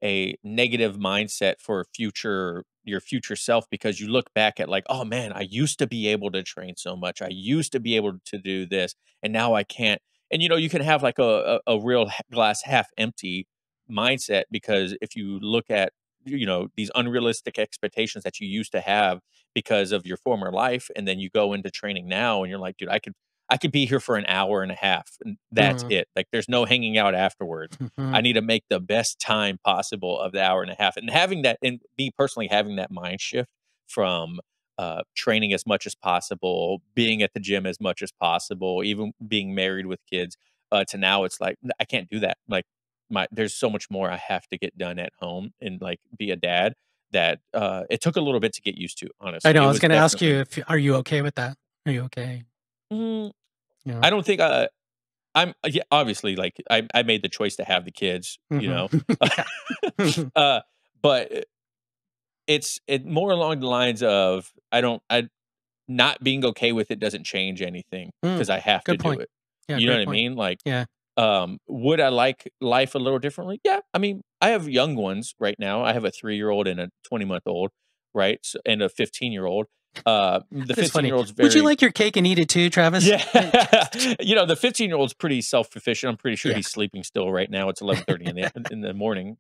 a negative mindset for your future self, because you look back at like, oh man, I used to be able to train so much. I used to be able to do this, and now I can't. And you can have like a real glass half empty mindset, because if you look at these unrealistic expectations that you used to have because of your former life, and then you go into training now and you're like, dude, I could be here for an hour and a half and that's Mhm. it. Like there's no hanging out afterwards. I Mhm. need to make the best time possible of the hour and a half. And having that, and me personally having that mind shift from training as much as possible, being at the gym as much as possible, even being married with kids, to now it's like I can't do that. Like there's so much more I have to get done at home and like be a dad, that it took a little bit to get used to, I honestly. know. It I was was going to ask you definitely if are you okay with that? Are you okay? mm, You know. I don't think I'm yeah, obviously, like, I made the choice to have the kids, Hmm. Yeah. uh, but it more along the lines of I not being okay with it doesn't change anything Mm, because I have to good do point. it. Yeah, You know great what I point. mean? Like, Yeah. would I like life a little differently? Yeah. I mean, I have young ones right now. I have a 3-year-old and a 20-month-old, right? So, and a 15-year-old. The That is funny. 15-year-old's Would you very like your cake and eat it too, Travis? yeah. The 15-year-old's pretty self-sufficient. I'm pretty sure Yeah. he's sleeping still right now. It's 11:30 in the morning.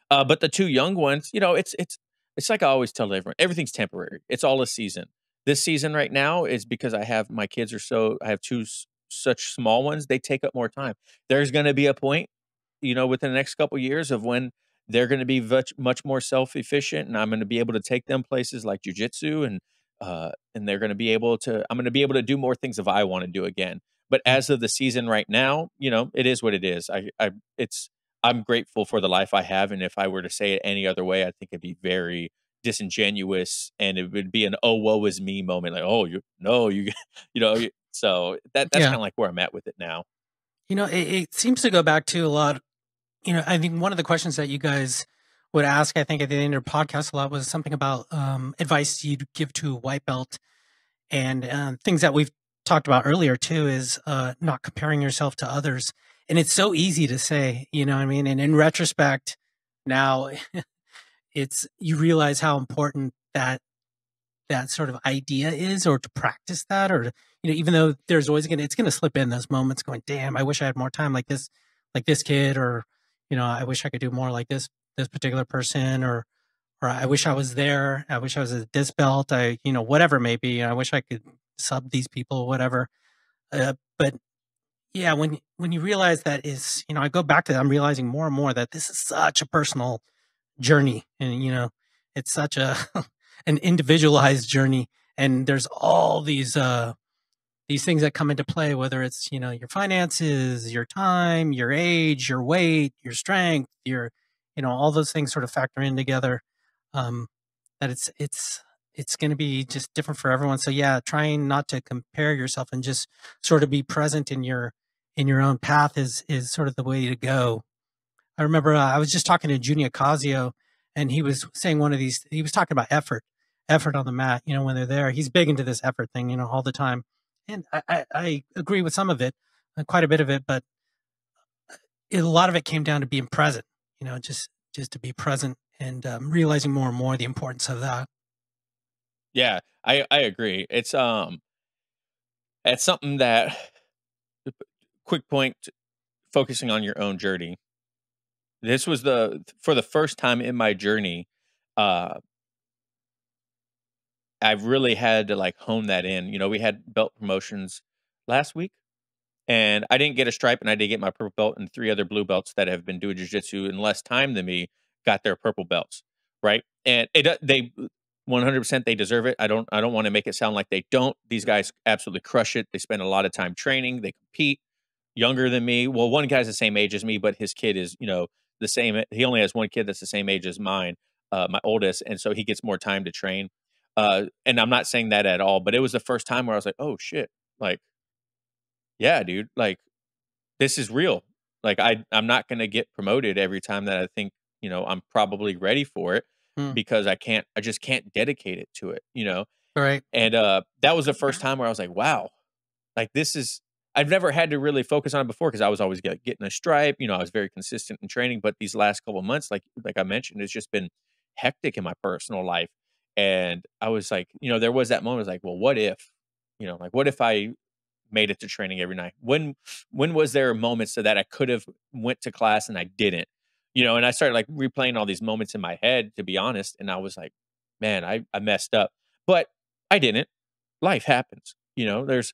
But the 2 young ones, it's like I always tell everyone, everything's temporary. It's all a season. This season right now is because I have 2 such small ones, they take up more time. There's gonna be a point, within the next couple years of when they're gonna be much more self-efficient, and I'm gonna be able to take them places like jujitsu, and I'm gonna be able to do more things if I wanna do again. But Mm. as of the season right now, it is what it is. I'm grateful for the life I have, and if I were to say it any other way, I think it'd be very disingenuous, and it would be an "oh woe is me" moment, like, "Oh, you no, you," so that's Yeah. kind of like where I'm at with it now. It seems to go back to a lot. I think one of the questions that you guys would ask, I think, at the end of your podcast a lot was something about advice you'd give to a white belt, and things that we've talked about earlier too is not comparing yourself to others. And it's so easy to say, you know what I mean? And in retrospect, now you realize how important that sort of idea is, or to practice that, or even though there's always it's gonna slip in those moments going, damn, I wish I had more time like this kid, or I wish I could do more like this particular person, or I wish I was there, I wish I was at this belt, whatever it may be, I wish I could sub these people, whatever. But yeah, when you realize that is, I go back to that, I'm realizing more and more that this is such a personal journey, and it's such a an individualized journey, and there's all these things that come into play, whether it's your finances, your time, your age, your weight, your strength, your all those things sort of factor in together. um that it's going to be just different for everyone. So yeah, trying not to compare yourself and just sort of be present in your own path is sort of the way to go. I remember I was just talking to Junior Casio, and he was saying he was talking about effort on the mat, when they're there. He's big into this effort thing, all the time. And I agree with some of it, quite a bit of it, but a lot of it came down to being present, just to be present, and realizing more and more the importance of that. Yeah, I agree. It's something that quick point, focusing on your own journey. This was for the first time in my journey, uh, I've really had to like hone that in. We had belt promotions last week, and I didn't get a stripe, and I did get my purple belt, and 3 other blue belts that have been doing jujitsu in less time than me got their purple belts, right? And they 100% they deserve it. I don't want to make it sound like they don't. These guys absolutely crush it. They spend a lot of time training. They compete. Younger than me. Well, one guy's the same age as me, but his kid is the same. He only has one kid that's the same age as mine. my oldest, and so he gets more time to train. And I'm not saying that at all, but it was the first time where I was like, oh shit, like, yeah, dude, like this is real. Like I'm not going to get promoted every time that I think, I'm probably ready for it, because I just can't dedicate it to it, Right. And that was the first time where I was like, wow, like I've never had to really focus on it before, because I was always getting a stripe. I was very consistent in training, but these last couple of months, like I mentioned, it's just been hectic in my personal life. And I was like, there was that moment, I was like, well, what if, like, what if I made it to training every night? When was there moments so that I could have went to class and I didn't, and I started like replaying all these moments in my head, to be honest. And I was like, man, I messed up, but I didn't. Life happens, there's,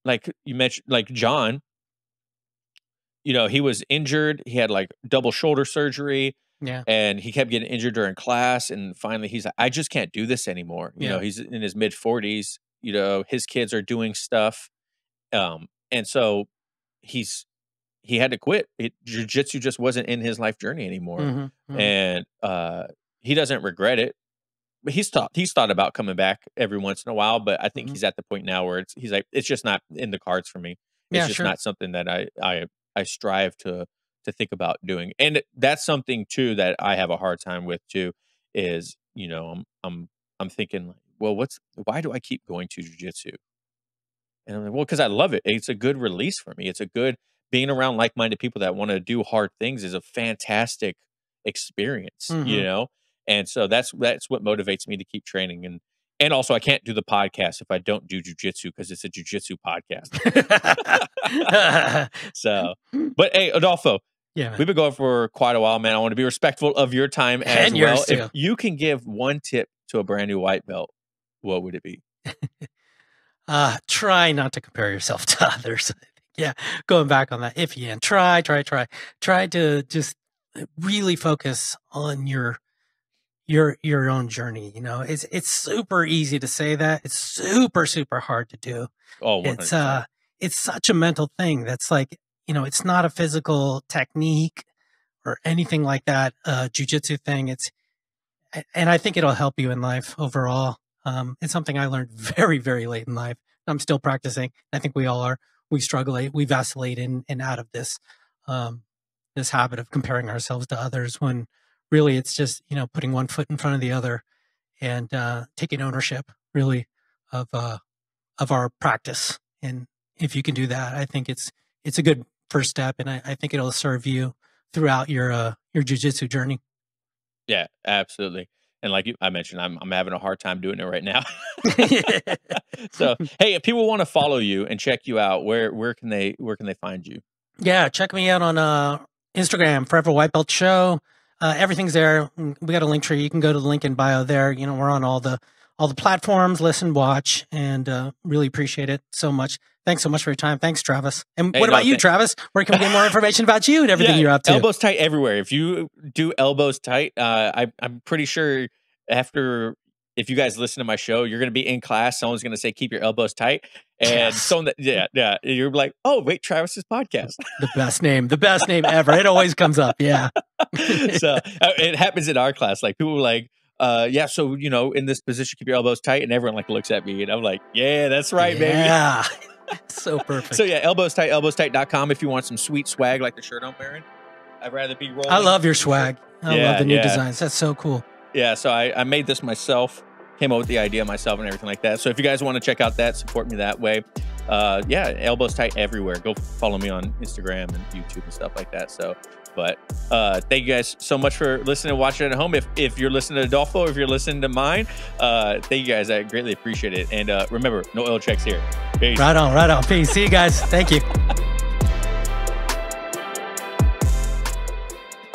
like you mentioned, like John, he was injured. He had like double shoulder surgery. Yeah. And he kept getting injured during class. And finally he's like, I just can't do this anymore. He's in his mid 40s, his kids are doing stuff. And so he had to quit. Jiu-jitsu just wasn't in his life journey anymore. And he doesn't regret it. But he's thought about coming back every once in a while, but I think he's at the point now where he's like, it's just not in the cards for me. It's just not something that I strive to think about doing. And that's something too that I have a hard time with too, is, I'm thinking like, well, why do I keep going to jiu-jitsu? And I'm like, well, because I love it. It's a good release for me. It's a good, being around like-minded people that want to do hard things is a fantastic experience, And so that's what motivates me to keep training. And also I can't do the podcast if I don't do jiu-jitsu, because it's a jiu-jitsu podcast. So, but hey, Adolfo, we've been going for quite a while, man. I want to be respectful of your time as well. If you can give one tip to a brand new white belt, what would it be? Try not to compare yourself to others. Yeah. Going back on that, if you can, try to just really focus on your own journey. It's super easy to say that. It's super, super hard to do. Oh, 100%. It's such a mental thing. That's like, it's not a physical technique or anything like that. Jiu-jitsu thing. And I think it'll help you in life overall. It's something I learned very, very late in life. I'm still practicing. I think we all are. We struggle. We vacillate in and out of this habit of comparing ourselves to others, when really it's just, putting one foot in front of the other and taking ownership really of our practice. And if you can do that, I think it's a good first step, and I think it'll serve you throughout your jiu-jitsu journey. Yeah, absolutely. And like I mentioned, I'm having a hard time doing it right now. So, hey, if people want to follow you and check you out, where can they find you? Yeah, check me out on Instagram, Forever White Belt Show. Everything's there. We got a link tree. You can go to the link in bio there. We're on all the platforms, listen, watch, and really appreciate it so much. Thanks so much for your time. Thanks, Travis. And what about you, Travis? Where can we get more information about you and everything you're up to? Elbows tight everywhere. If you do elbows tight, I'm pretty sure if you guys listen to my show, you're going to be in class. Someone's going to say, keep your elbows tight. And you're like, oh, wait, Travis's podcast. The best name ever. It always comes up. Yeah. So it happens in our class. Like people are like, so, in this position, keep your elbows tight. And everyone like looks at me and I'm like, yeah, that's right, baby. Yeah. So perfect. So yeah, elbowstight.com if you want some sweet swag like the shirt I'm wearing. I'd rather be rolling. I love your swag. I love the new designs. That's so cool. Yeah, so I made this myself, came up with the idea myself and everything like that. So if you guys want to check out that, support me that way. Elbows tight everywhere. Go follow me on Instagram and YouTube and stuff like that. So, but thank you guys so much for listening and watching at home. If you're listening to Adolfo, or if you're listening to mine, thank you guys. I greatly appreciate it. And remember, no oil checks here. Peace. Right on. Peace. See you guys. Thank you.